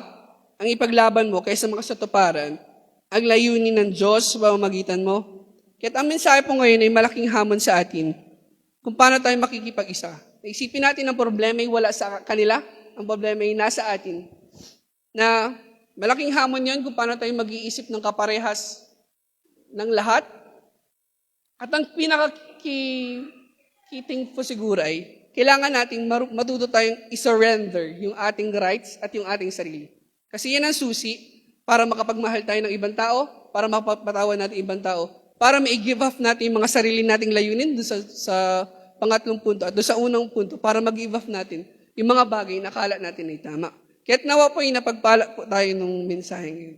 ang ipaglaban mo kaysa makasatuparan ang layunin ng Diyos sa pamamagitan mo? Kaya't ang mensahe po ngayon ay malaking hamon sa atin kung paano tayo makikipag-isa. Isipin natin ang problema ay wala sa kanila, ang problema ay nasa atin. Na malaking hamon yon kung paano tayo mag-iisip ng kaparehas ng lahat. At ang pinaka-key po siguro ay kailangan natin matuto tayong i-surrender yung ating rights at yung ating sarili. Kasi yan ang susi para makapagmahal tayo ng ibang tao, para mapapatawa natin ibang tao, para ma-give up natin yung mga sarili nating layunin doon sa pangatlong punto at doon sa unang punto para mag-give up natin yung mga bagay na akala natin ay tama. Kaya't nawa po yung napagpala po tayo ng mensaheng yun.